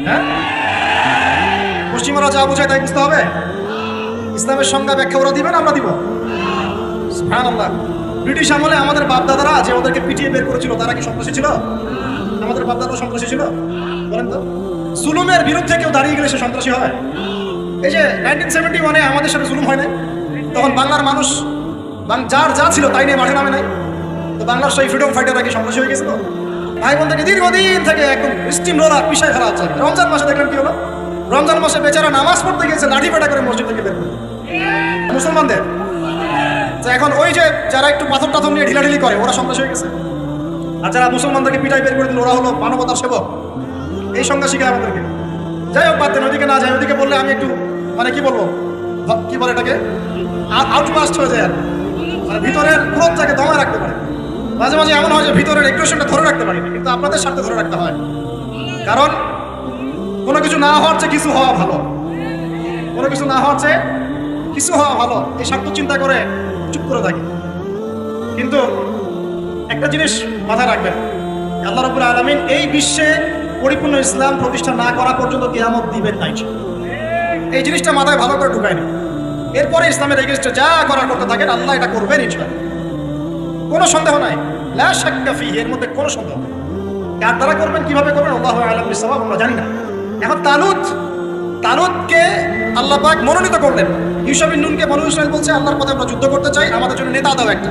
হ্যাঁ, পশ্চিমারা যা বোঝায় তাই বুঝতে হবে। ইসলামের সংজ্ঞা ব্যাখ্যা ওরা দিবেন, আমরা দিব? সুবহানাল্লাহ। ব্রিটিশ আমলে আমাদের বাপদাদারা যে ওদেরকে পিটিয়ে বের করেছিল, তারা কি সন্ত্রাসী ছিল? আমাদের বাপদাদারা সন্ত্রাসী ছিল? বলেন তো। জুলুমের বিরুদ্ধে কেউ দাঁড়িয়ে গেলে সে সন্ত্রাসী হয়? এই যে 1971-এ আমাদের সাথে জুলুম হয় না, তখন বাংলার মানুষ যার যা ছিল তাই নিয়ে মাঠে নামে নাই, তো বাংলার সেই ফ্রিডম ফাইটাররা কি সন্ত্রাসী হয়ে গেছিল? ভাই বোনদেরকে দীর্ঘদিন থেকে একদম স্টিম রোলার পিছায় ফেলা হচ্ছে। রমজান মাসে দেখলেন কি হলো? রমজান মাসে বেচারা নামাজ পড়তে গিয়েছে, লাঠি পেটা করে মসজিদ থেকে বের করে মুসলমানদের। এখন ওই যে যারা একটু পাথর টাথর নিয়ে ঢিলাঢিলি করে, ওরা সন্ত্রাসী হয়ে গেছে। আর যারা মুসলমানদেরকে পিটাই বের করে দিল, ওরা হলো মানবতার সেবক। এই সংজ্ঞা শিখায় আমাদেরকে। যাই হোক, বাদ দেন, ওইদিকে না যায়। ওইদিকে বললে আমি একটু মানে কি বলবো, কি বলে এটাকে, আউটবাস্ট হয়ে যায়। আর মানে ভিতরের ক্রোধটাকে দমায় রাখতে পারে। মাঝে মাঝে এমন হয় যে ভিতরের এগ্রেশনটা ধরে রাখতে পারি, কিন্তু আপনাদের স্বার্থে ধরে রাখতে হয়। কারণ কোনো কিছু না হওয়ার চেয়ে কিছু হওয়া ভালো, কোনো কিছু না হওয়ার চেয়ে কিছু হওয়া ভালো, এই স্বার্থ চিন্তা করে চুপ করে থাকি। কিন্তু একটা জিনিস মাথায় রাখবেন, আল্লাহ রাব্বুল আলামিন এই বিশ্বে পরিপূর্ণ ইসলাম প্রতিষ্ঠা না করা পর্যন্ত কিয়ামত দিবেন নাই। এই জিনিসটা মাথায় ভালো করে ঢুকায়নি। এরপরে ইসলামের এগেইনস্টে যা করার করতে থাকেন, আল্লাহ এটা করবেন ইনশাআল্লাহ, কোনো সন্দেহ নাই। লা শাক্কা ফীহি, এর মধ্যে কোনো সন্দেহ নেই। কার দ্বারা করবেন, কিভাবে করবেন, আল্লাহু আ'লাম বিস-সাওয়াব, আমরা জানি না। এখন তালুতকে আল্লাহ পাক মনোনীত করলেন। ইউশা বিন নুনকে বনু ইসরাইল বলছে, আল্লাহর পথে আমরা যুদ্ধ করতে চাই, আমাদের জন্য নেতা দাও একটা।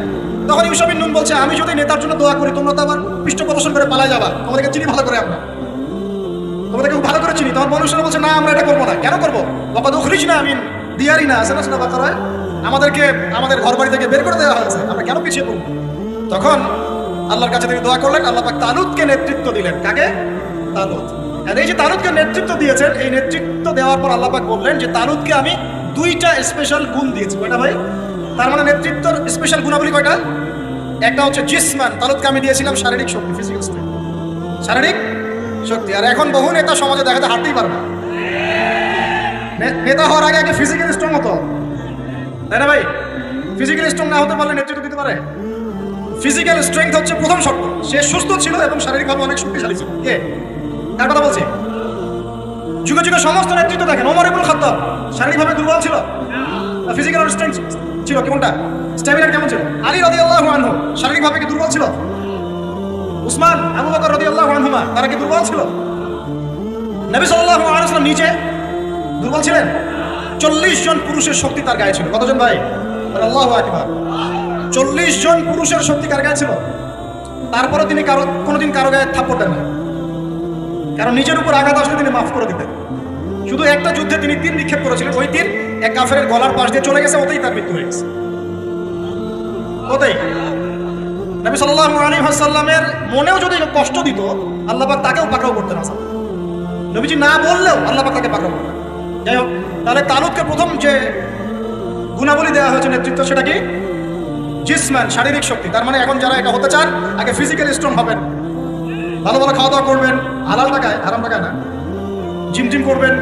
তখন ইউশা বিন নুন বলছে, আমি যদি নেতার জন্য দোয়া করি, তোমরা তো আবার পৃষ্ঠপ্রদর্শন করে পালায় যাবা, তোমাদেরকে চিনি ভালো করে, আমরা তোমাদেরকে খুব ভালো করে চিনি। তখন বনু ইসরাইল বলছে, না, আমরা এটা করবো না। কেন করবো? ওয়াকাদ উখরিজনা মিন দিয়ারিনা, আছে না সূরা বাকারায়, আমাদেরকে আমাদের ঘর বাড়ি থেকে বের করে দেওয়া হয়েছে, আমরা কেন পিছিয়ে পড়বো? তখন আল্লাহর কাছে তিনি দোয়া করলেন, আল্লাহ পাক তালুতকে নেতৃত্ব দিলেন। কাকে? তালুত। আর এই যে তালুতকে নেতৃত্ব দিয়েছেন, এই নেতৃত্ব দেওয়ার পর আল্লাহ পাক বললেন যে তালুতকে আমি দুইটা স্পেশাল গুণ দিয়েছি। কয়টা ভাই? তার মানে নেতৃত্বের স্পেশাল গুণাবলী কয়টা? একটা হচ্ছে জিসমান, তালুতকে আমি দিয়েছিলাম শারীরিক শক্তি, ফিজিক্যাল স্ট্রেংথ, শারীরিক শক্তি। আর এখন বহু নেতা সমাজে দেখাতে হাঁটতেই পারবে, নেতা হওয়ার আগে আগে ফিজিক্যাল স্ট্রং হতো, তাই না ভাই? ফিজিক্যাল স্ট্রং না হতে পারলে নেতৃত্ব দিতে পারে? ফিজিক্যাল স্ট্রেংথ হচ্ছে প্রথম শর্ত। সে সুস্থ ছিল এবং শারীরিকভাবে অনেক শক্তিশালী ছিল। কে, কার কথা বলছি? যুগে যুগে সমস্ত নেতৃত্ব দেখেন। ওমর ইবনুল খাত্তাব শারীরিকভাবে দুর্বল ছিল, ফিজিক্যাল স্ট্রেংথ ছিল কেমনটা, স্ট্যামিনা কেমন ছিল? আলী রাদিয়াল্লাহু আনহু শারীরিকভাবে কি দুর্বল ছিল? উসমান, আবু বকর রাদিয়াল্লাহু আনহুমা তারা কি দুর্বল ছিল? নবী সাল্লাল্লাহু আলাইহি ওয়াসাল্লাম নিজে দুর্বল ছিলেন? 40 জন পুরুষের শক্তি তার গায়ে ছিল। কতজন ভাই? আল্লাহু আকবার। 40 জন পুরুষের শক্তি কার গায়ে ছিল? তারপরে তিনি কোনোদিন কারো গায়ে থাপ্পড় দেন না, কারণ নিজের উপর আঘাত আসলে তিনি মাফ করে দিতেন। শুধু একটা যুদ্ধে তিনি তীর নিক্ষেপ করেছিলেন, ওই তীর এক কাফেরের গলার পাশ দিয়ে চলে গেছে, ওতেই তার মৃত্যু হয়ে গেছে। ওতেই নবী সাল্লাল্লাহু আলাইহি ওয়াসাল্লামের মনেও যদি কষ্ট দিত, আল্লাহ পাক তাকেও পাকড়াও করতেন। আসলে নবীজি না বললেও আল্লাহ পাক তাকে পাকড়াও করতেন। যাই হোক, তাহলে তালুতকে প্রথম যে গুণাবলী দেওয়া হয়েছে নেতৃত্ব, সেটা কি? জিসমান, শারীরিক শক্তি। তার মানে এখন যারা এটা হতে চান, আগে ফিজিক্যাল স্ট্রং হবেন, ভালো ভালো খাওয়া দাওয়া করবেন, হালাল টাকায়, হারাম টাকায় না, জিম টিম করবেন,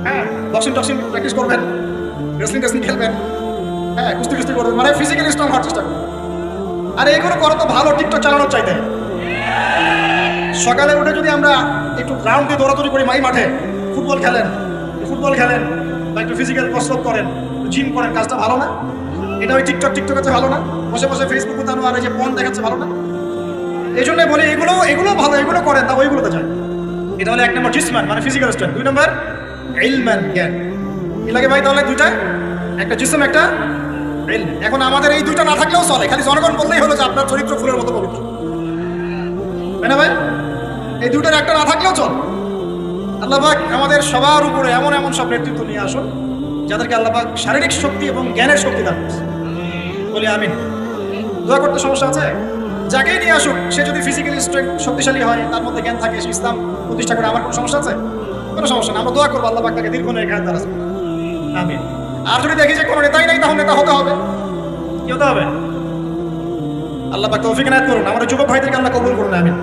হ্যাঁ, বক্সিং টক্সিং প্র্যাকটিস করবেন, রেসলিং টেসলিং খেলবেন, হ্যাঁ, কুস্তি কুস্তি করবেন, মানে ফিজিক্যালি স্ট্রং হওয়ার চেষ্টা করবেন। আর এইগুলো করো তো ভালো টিকটক চালানোর চাইতে। সকালে উঠে যদি আমরা একটু গ্রাউন্ড দিয়ে দৌড়াদৌড়ি করি, মাঠে ফুটবল খেলেন বা একটু ফিজিক্যাল কসরত করেন, জিম করেন, কাজটা ভালো না? এটা ওই টিকটক আছে ভালো না? বসে বসে ফেসবুক উঠানো আর এই যে পর্ন দেখাচ্ছে ভালো না? এই জন্য বলি এগুলো ভালো, এগুলো করেন, তা ওইগুলোতে যায়। এটা হলো 1 নম্বর জিসমান, মানে ফিজিক্যাল স্ট্রেংথ। 2 নম্বর ইলমান, জ্ঞান। কি লাগে ভাই তাহলে? দুইটা, একটা জিসম, একটা ইলম। এখন আমাদের এই দুইটা না থাকলেও চলে, খালি জনগণ বললেই হলো যে আপনার চরিত্র ফুলের মতো পবিত্র, তাই না ভাই? এই দুইটার একটা না থাকলেও চল। আল্লাহ পাক আমাদের সবার উপরে এমন এমন সব নেতৃত্ব নিয়ে আসুন যাদেরকে আল্লাহ পাক শারীরিক শক্তি এবং জ্ঞানের শক্তি দান করছে। বলি আমিন। দোয়া করতে সমস্যা আছে? যাকেই নিয়ে আসুক, সে যদি ফিজিক্যালি শক্তিশালী হয়, তার মধ্যে জ্ঞান থাকে, সে ইসলাম প্রতিষ্ঠা করে, আমার কোনো সমস্যা আছে? কোনো সমস্যা না। আমরা দোয়া করবো আল্লাহ পাক তাকে দীর্ঘ নেখায় দ্বারা। আমিন। আর যদি দেখি যে কোনো নেতাই নাই, তাহলে নেতা হতে হবে। কি হতে হবে? আল্লাহ পাক তৌফিক এনায়েত করুন। আমাদের যুবক ভাইদেরকে আল্লাহ কবুল করুন। আমিন।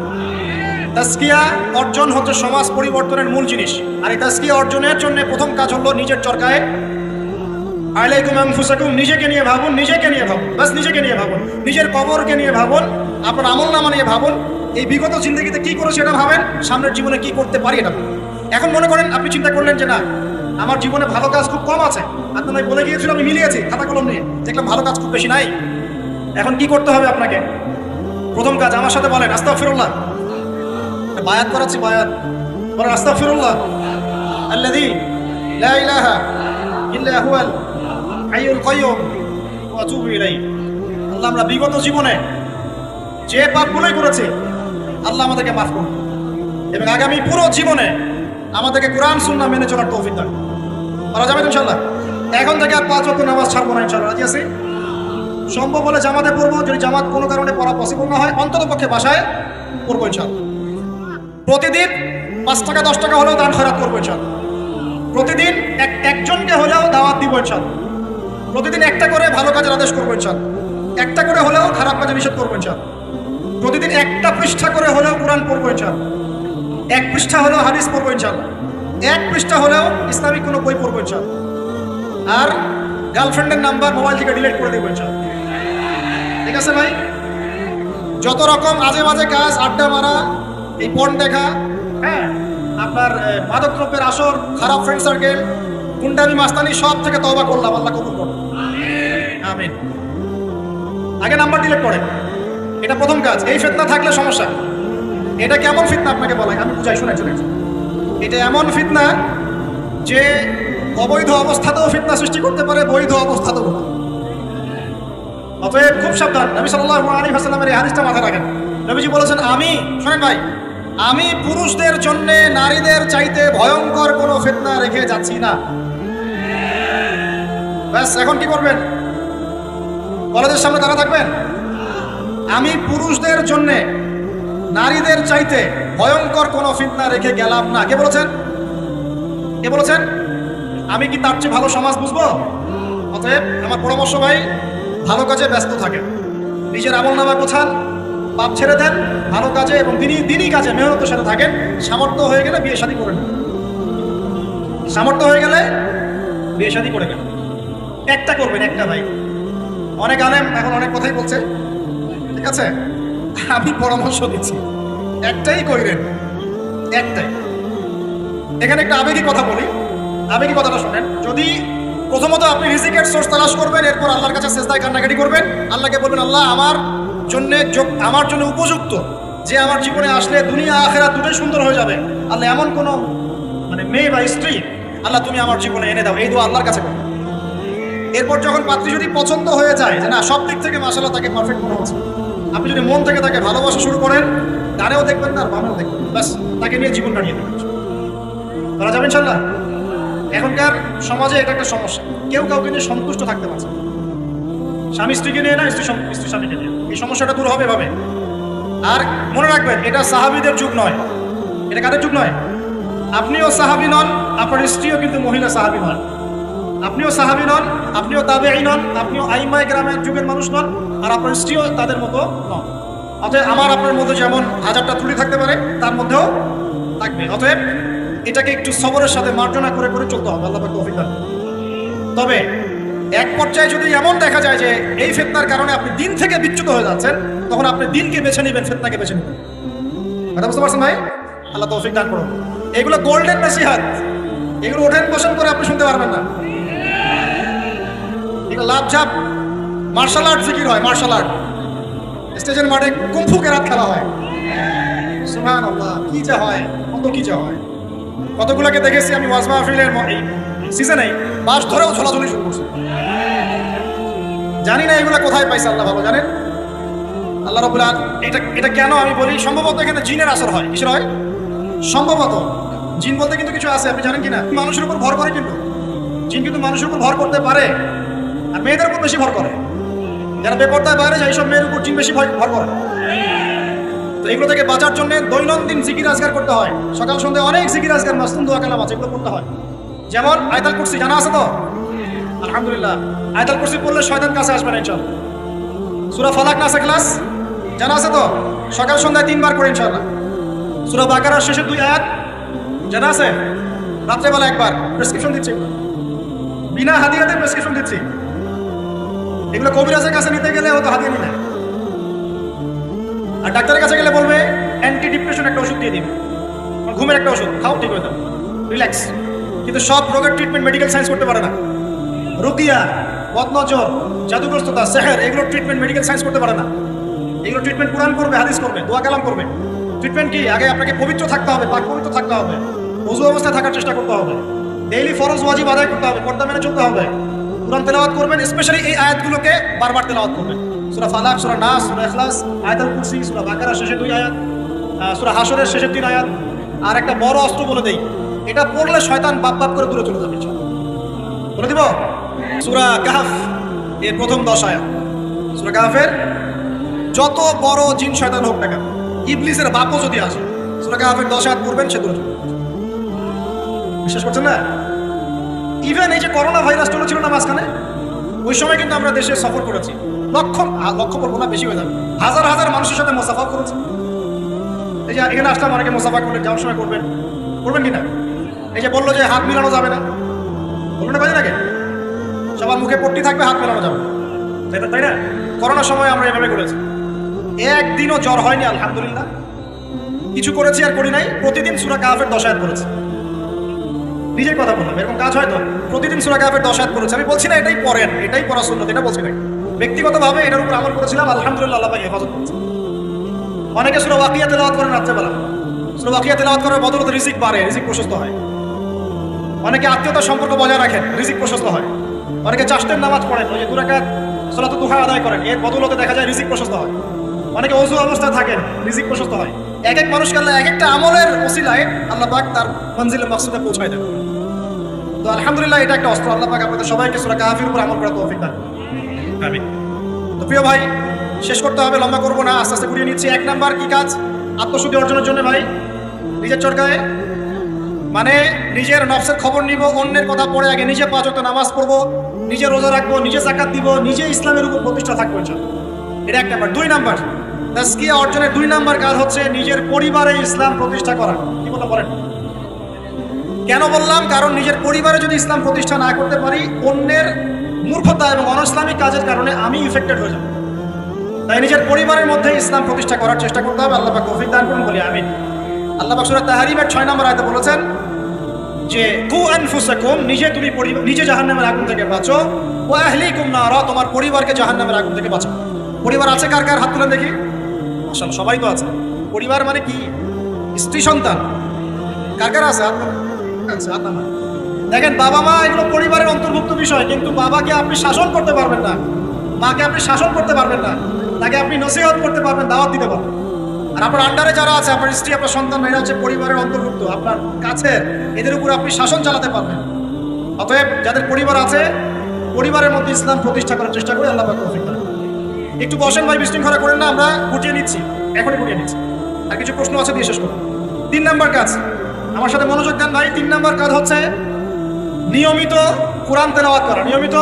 তাজকিয়া অর্জন হচ্ছে সমাজ পরিবর্তনের মূল জিনিস। আর এই তাজকিয়া অর্জনের জন্য প্রথম কাজ হলো নিজের চরকায় আলাইকুম আনফুসাকুম, নিজেকে নিয়ে ভাবুন, নিজেকে নিয়ে ভাবুন, বাস নিজেকে নিয়ে ভাবুন, নিজের কবরকে নিয়ে ভাবুন, আপনার আমলনামা নিয়ে ভাবুন, এই বিগত জিন্দগিতে কি করেছে এটা ভাবেন, সামনের জীবনে কি করতে পারি এটা। এখন মনে করেন আপনি চিন্তা করলেন যে না, আমার জীবনে ভালো কাজ খুব কম আছে, আপনার বলে গিয়েছিল, আমি মিলিয়েছি খাতা কলম নিয়ে, দেখলাম ভালো কাজ খুব বেশি নাই। এখন কি করতে হবে আপনাকে? প্রথম কাজ আমার সাথে বলেন আস্তাগফিরুল্লাহ। বায়াত করাচ্ছি, বায়াত বলেন আস্তাগফিরুল্লাহ আল্লাযী লা ইলাহা ইল্লা হুয়াল হাইয়ুল কাইয়্যুম ওয়া আতুবু ইলাইহি। আল্লাহ, আমরা বিগত জীবনে যে পাপগুলোই করেছি, আল্লাহ আমাদেরকে মাফ করুন এবং আগামী পুরো জীবনে আমাদেরকে কোরআন সুন্নাহ মেনে চলার তৌফিক দান করা যাবে ইনশাআল্লাহ। এখন থেকে আর 5 ওয়াক্ত নামাজ ছাড়বো না ইনশাআল্লাহ। রাজি আছি? সম্ভব হলে জামাতে পড়বো, যদি জামাত কোনো কারণে পড়া পসিবল না হয় অন্তত পক্ষে বাসায় পড়বো ইনশাআল্লাহ। প্রতিদিন 5 টাকা 10 টাকা হলেও দান খয়রাত করবো ইনশাআল্লাহ। প্রতিদিন একজনকে হলেও দাওয়াত দিব ইনশাআল্লাহ। প্রতিদিন একটা করে ভালো কাজের আদেশ করবো ইনশাআল্লাহ। একটা করে হলেও খারাপ কাজে নিষেধ করবো ইনশাআল্লাহ। প্রতিদিন একটা পৃষ্ঠা করে হলেও কোরআন পড়বো ইনশাআল্লাহ। 1 পৃষ্ঠা হলেও হাদিস পড়বো ইনশাআল্লাহ। 1 পৃষ্ঠা হলেও ইসলামিক কোনো বই পড়বো ইনশাআল্লাহ। আর গার্লফ্রেন্ডের নাম্বার মোবাইল থেকে ডিলিট করে দেবো ইনশাআল্লাহ। ঠিক আছে ভাই? যত রকম আজে বাজে কাজ, আড্ডা মারা, এই পর্ন দেখা, হ্যাঁ, আপনার মাদকদ্রব্যের আসর, খারাপ ফ্রেন্ড সার্কেল, গুন্ডামি মাস্তানি, সব থেকে তওবা করলাম, আল্লাহ কবুল করুন। আমিন। আগে নাম্বার ডিলিট করেন, এটা প্রথম কাজ। এই ফিতনা থাকলে সমস্যা। এটা কেমন ফিতনা আপনাকে বলাই, আমি বুঝাই, শুনে চলে। এটা এমন ফিতনা যে অবৈধ অবস্থাতেও ফিতনা সৃষ্টি করতে পারে, বৈধ অবস্থাতেও। অতএব খুব সাবধান। নবী সাল্লাল্লাহু আলাইহি ওয়াসাল্লামের এই হাদিসটা মাথায় রাখেন। নবীজি বলেছেন, আমি, শোনেন ভাই, আমি পুরুষদের জন্য নারীদের চাইতে ভয়ঙ্কর কোনো ফিতনা রেখে যাচ্ছি না। ব্যাস, এখন কি করবেন? কলেজের সামনে দাঁড়া থাকবেন? আমি পুরুষদের জন্য নারীদের চাইতে ভয়ঙ্কর কোনো ফিতনা রেখে গেলাম না। কে বলেছেন? কে বলেছেন? আমি কি তার চেয়ে ভালো সমাজ বুঝবো? অতএব আমার পরামর্শ ভাই, ভালো কাজে ব্যস্ত থাকেন, নিজের আমল নামা গোছান, পাপ ছেড়ে দেন, ভালো কাজে এবং দিনই কাজে মেহনতের সাথে থাকেন। সামর্থ্য হয়ে গেলে বিয়ে শাদী করে নেন, সামর্থ্য হয়ে গেলে বিয়ে শাদী করে নেন। একটা করবেন, একটা ভাই। অনেক আলেম এখন অনেক কথাই বলছে, ঠিক আছে, আমি পরামর্শ দিচ্ছি একটাই করিলেন, একটাই। এখানে একটা আবেগী কথা বলি, আবেগী কথাটা শোনেন। যদি প্রথমত আপনি রিজিকের সোর্স তালাশ করবেন, এরপর আল্লাহর কাছে সেজদায় কান্নাকাটি করবেন, আল্লাহকে বলবেন আল্লাহ আমার জন্য উপযুক্ত, যে আমার জীবনে আসলে দুনিয়া আখেরাত দুটোই সুন্দর হয়ে যাবে। আল্লাহ এমন কোনো মেয়ে বা স্ত্রী আল্লাহ তুমি আমার জীবনে এনে দাও, এই দোয়া আল্লাহর কাছে করো। এরপর যখন পাত্রী যদি পছন্দ হয়ে যায় যে না সব দিক থেকে মাশাআল্লাহ তাকে পারফেক্ট মনে হচ্ছে, আপনি যদি মন থেকে তাকে ভালোবাসা শুরু করেন, ডানেও দেখবেন না আর বামেও দেখবেন, ব্যাস তাকে নিয়ে জীবন কাটিয়ে দেবেন। করা যাবে ইনশাল্লাহ। এখনকার সমাজে এটা একটা সমস্যা, কেউ কাউকে নিয়ে সন্তুষ্ট থাকতে পারছে, স্বামী স্ত্রীকে নিয়ে না, স্ত্রী স্বামীকে নিয়ে। এই সমস্যাটা দূর হবে এভাবে। আর মনে রাখবেন, এটা সাহাবীদের যুগ নয়, এটা কাদের যুগ নয়। আপনিও সাহাবী নন, আপনার স্ত্রীও কিন্তু মহিলা সাহাবী নন। আপনিও সাহাবী নন, আপনিও তাবেঈ নন, আপনিও আইম্মায়ে কেরামের যুগের মানুষ নন, আর আপনার স্ত্রীও তাদের মতো নন। অতএব আমার আপনার মধ্যে যেমন হাজারটা ত্রুটি থাকতে পারে, তার মধ্যেও থাকবে। অতএব এটাকে একটু সবরের সাথে মার্জনা করে করে চলতে হবে, আল্লাহ পাক তৌফিক দান। তবে এক পর্যায়ে যদি এমন দেখা যায় যে এই ফিতনার কারণে আপনি দিন থেকে বিচ্যুত হয়ে যাচ্ছেন, তখন আপনি দিনকে বেছে নেবেন, ফিতনাকে বেছে নেবেন। কথা বুঝতে পারছেন ভাই? আল্লাহ তৌফিক দান করুন। এগুলো গোল্ডেন নসিহত, এগুলো ওঠেন বসেন করে আপনি শুনতে পারবেন না। এগুলো লাভঝাপ মার্শাল আর্ট জিকির হয়, মার্শাল আর্ট। স্টেজের মাঠে কুমফু কেরাত খেলা হয়, সুবহানাল্লাহ, কি যা হয়, কত কি যা হয়। কতগুলোকে দেখেছি আমি ওয়াজ মাহফিলের সিজনে, বাস ধরেও ঝোলাঝুলি শুরু করছে। জানি না এগুলো কোথায় পাইছে, আল্লাহ ভালো জানেন। আল্লাহ রাব্বুল আলামিন এটা কেন আমি বলি, সম্ভবত এখানে জিনের আসর হয়। কিসের হয়? সম্ভবত জিন বলতে কিন্তু কিছু আছে, আপনি জানেন কিনা? মানুষের উপর ভর করে, কিন্তু জিন কিন্তু মানুষের উপর ভর করতে পারে, আর মেয়েদের উপর বেশি ভর করে। যারা বেপরদায় বাইরে যায়, এইসব মেয়ের উপর জিন বেশি ভর করে। তো এগুলো থেকে বাঁচার জন্য দৈনন্দিন জিকির আজগার করতে হয়। সকাল সন্ধ্যায় অনেক জিকির আজগার, মাসনুন দোয়া কালাম আছে, এগুলো করতে হয়। যেমন আয়াতুল কুরসি জানা আছে তো? আলহামদুলিল্লাহ, আয়াতুল কুরসি পড়লে শয়তান কাছে আসবে না ইনশাআল্লাহ। সূরা ফালাক নাস ইখলাস জানা আছে তো? সকাল সন্ধ্যায় 3 বার করে ইনশাআল্লাহ। সূরা বাকারার শেষের 2 আয়াত জানা আছে? রাত্রেবেলা একবার। প্রেসক্রিপশন দিচ্ছি, বিনা হাদিয়াতে প্রেসক্রিপশন দিচ্ছি। এগুলো কবিরাজের কাছে নিতে গেলে ও তো হাদিয়া নিবে, আর ডাক্তারের কাছে গেলে বলবে অ্যান্টি ডিপ্রেশন একটা ওষুধ দিয়ে দিবে, ঘুমের একটা ওষুধ খাও, ঠিক হয়ে যাবে, রিল্যাক্স। কিন্তু সব রোগের ট্রিটমেন্ট মেডিকেল সায়েন্স করতে পারে না। রুকিয়া, বদনজর, জাদুগ্রস্ততা, সেহের, এগুলোর ট্রিটমেন্ট মেডিকেল সায়েন্স করতে পারে না। এগুলো ট্রিটমেন্ট কোরআন করবে, হাদিস করবে, দোয়া কালাম করবে। ট্রিটমেন্ট কি? আগে আপনাকে পবিত্র থাকতে হবে, পাক পবিত্র থাকতে হবে, ওযু অবস্থায় থাকার চেষ্টা করতে হবে, ডেইলি ফরজ ওয়াজিব আদায় করতে হবে, পর্দা মেনে চলতে হবে, কোরআন তেলাওয়াত করবেন, স্পেশালি এই আয়াতগুলোকে বারবার তেলাওয়াত করবেন। সূরা ফালাক, সূরা নাস, সূরা ইখলাস, আয়াতুল কুরসি, সূরা বাকারার শেষের 2 আয়াত, সূরা হাশরের শেষের 3 আয়াত। আর একটা বড় অস্ত্র বলে দেই, এটা পড়লে শয়তান বাপ করে দূরে চলে যাবে। বলে দিব, সূরা কাহফ এর প্রথম 10 আয়াত। সূরা কাহফের যত বড় জিন শয়তান হোক না কেন, ইবলিসের বাপও যদি আসে, সূরা কাহফের 10 আয়াত পড়বেন, সে দূরে চলে যাবে। বিশ্বাস করছেন না? ইভেন এই যে করোনা ভাইরাস চলেছিল না মাঝখানে, ওই সময় কিন্তু আমরা দেশে সফর করেছি, লক্ষ করবো না, বেশি হয়ে যাবে, হাজার হাজার মানুষের সাথে মোসাফা করেছি। এই যে এখানে আসলাম, অনেকে মোসাফা করলেন, যাওয়ার সময় করবেন কিনা? এই যে বললো যে হাত মিলানো যাবে না, বললো না, বাজে নাকি? সবার মুখে পট্টি থাকবে, হাত মেলানো যাবে, তাই না? করোনার সময় আমরা এভাবে করেছি, একদিনও জ্বর হয়নি, আলহামদুলিল্লাহ। কিছু করেছি আর করি নাই, প্রতিদিন সূরা কাহফের 10 আয়াত করেছি। নিজের কথা বললাম, এরকম কাজ হয় তো? প্রতিদিন সূরা কাহফের 10 আয়াত করেছি। আমি বলছি না এটাই পড়েন, এটাই পড়া সুন্নাত, এটা বলছি না। ব্যক্তিগতভাবে এটার উপর আমল করেছিলাম, আলহামদুলিল্লাহ, আল্লাহ পাক হেফাজত করেছে। অনেকে সূরা ওয়াকিয়া তেলাওয়াত করেন রাত্রেবেলা, সূরা ওয়াকিয়া তেলাওয়াত করার বদৌলতে রিজিক বাড়ে, রিজিক প্রশস্ত হয়। অনেকে আত্মীয়তার সম্পর্ক বজায় রাখেন, রিজিক প্রশস্ত হয়। অনেকে চাশতের নামাজ পড়েন, ওই যে 2 রাকাত সালাতুদ দুহা আদায় করেন, এর বদৌলতে দেখা যায় রিজিক প্রশস্ত হয়। অনেকে ওযু অবস্থায় থাকেন, রিজিক প্রশস্ত হয়। এক এক মানুষকে আল্লাহ এক একটা আমলের ওসিলায় আল্লাহ পাক তার মঞ্জিলে মাকসুদে পৌঁছায় দেন। তো আলহামদুলিল্লাহ, এটা একটা অস্ত্র। আল্লাহ পাক আপনাদের সবাইকে সূরা কাহফের উপর আমল করার তৌফিক দান করুন, আমিন। তো প্রিয় ভাই, শেষ করতে হবে, লম্বা করবো না, আস্তে আস্তে ঘুরিয়ে নিচ্ছি। 1 নাম্বার কি কাজ? আত্মশুদ্ধি অর্জনের জন্য ভাই, নিজের চরকায় মানে নিজের নফসের খবর নিব, অন্যের কথা পড়ে আগে নিজে 5 ওয়াক্ত নামাজ পড়বো, নিজে রোজা রাখবো, নিজে যাকাত দিব, নিজে ইসলামের উপর প্রতিষ্ঠা থাকবো ইনশাআল্লাহ। এটা 1 নাম্বার। 2 নাম্বার, তাজকিয়া অর্জনের 2 নাম্বার কাজ হচ্ছে নিজের পরিবারে ইসলাম প্রতিষ্ঠা করা। কি বলতে পারেন? কেন বললাম? কারণ নিজের পরিবারে যদি ইসলাম প্রতিষ্ঠা না করতে পারি, অন্যের মূর্খতা এবং অনইসলামিক কাজের কারণে আমি ইফেক্টেড হয়ে যাব। তাই নিজের পরিবারের মধ্যে ইসলাম প্রতিষ্ঠা করার চেষ্টা করতে হবে। আল্লাহ পাক তৌফিক দান করুন, বলি আমিন। আল্লাহ পাক সূরা তাহরিমের 6 নম্বর আয়াতে বলেছেন যে কু আনফুসাকুম, নিজে জাহান্নামের আগুন থেকে বাঁচো, ওয়া আহলিকুম নারা, তোমার পরিবারকে জাহান্নামের আগুন থেকে বাঁচাও। পরিবার আছে কার কার? হাত তুলেন দেখি। মাশাআল্লাহ, সবাই তো আছে। পরিবার মানে কি? স্ত্রী সন্তান কার কার আছে? হাত তুলেন। আচ্ছা, হাত নামান। দেখেন, বাবা মা এগুলো পরিবারের অন্তর্ভুক্ত বিষয়, কিন্তু বাবাকে আপনি শাসন করতে পারবেন না, মাকে আপনি শাসন করতে পারবেন না, তাকে আপনি নসিহত করতে পারবেন, দাওয়াত দিতে পারবেন। আর আপনার আন্ডারে যারা আছে, আপনার স্ত্রী, আপনার সন্তান, এরা হচ্ছে পরিবারের অন্তর্ভুক্ত, আপনার কাছের, এদের উপর আপনি শাসন চালাতে পারবেন। অতএব যাদের পরিবার আছে, পরিবারের মধ্যে ইসলাম প্রতিষ্ঠা করার চেষ্টা করি। আল্লাহ পাক তৌফিক দান। একটু বসেন ভাই, বিশৃঙ্খলা করেন না, আমরা গুটিয়ে নিচ্ছি, এখনই গুটিয়ে নিচ্ছি। আর কিছু প্রশ্ন আছে, দিয়ে শেষ করুন। 3 নাম্বার কাজ, আমার সাথে মনোযোগ দেন ভাই। 3 নাম্বার কাজ হচ্ছে নিয়মিত কোরআন তেলাওয়াত করা। নিয়মিত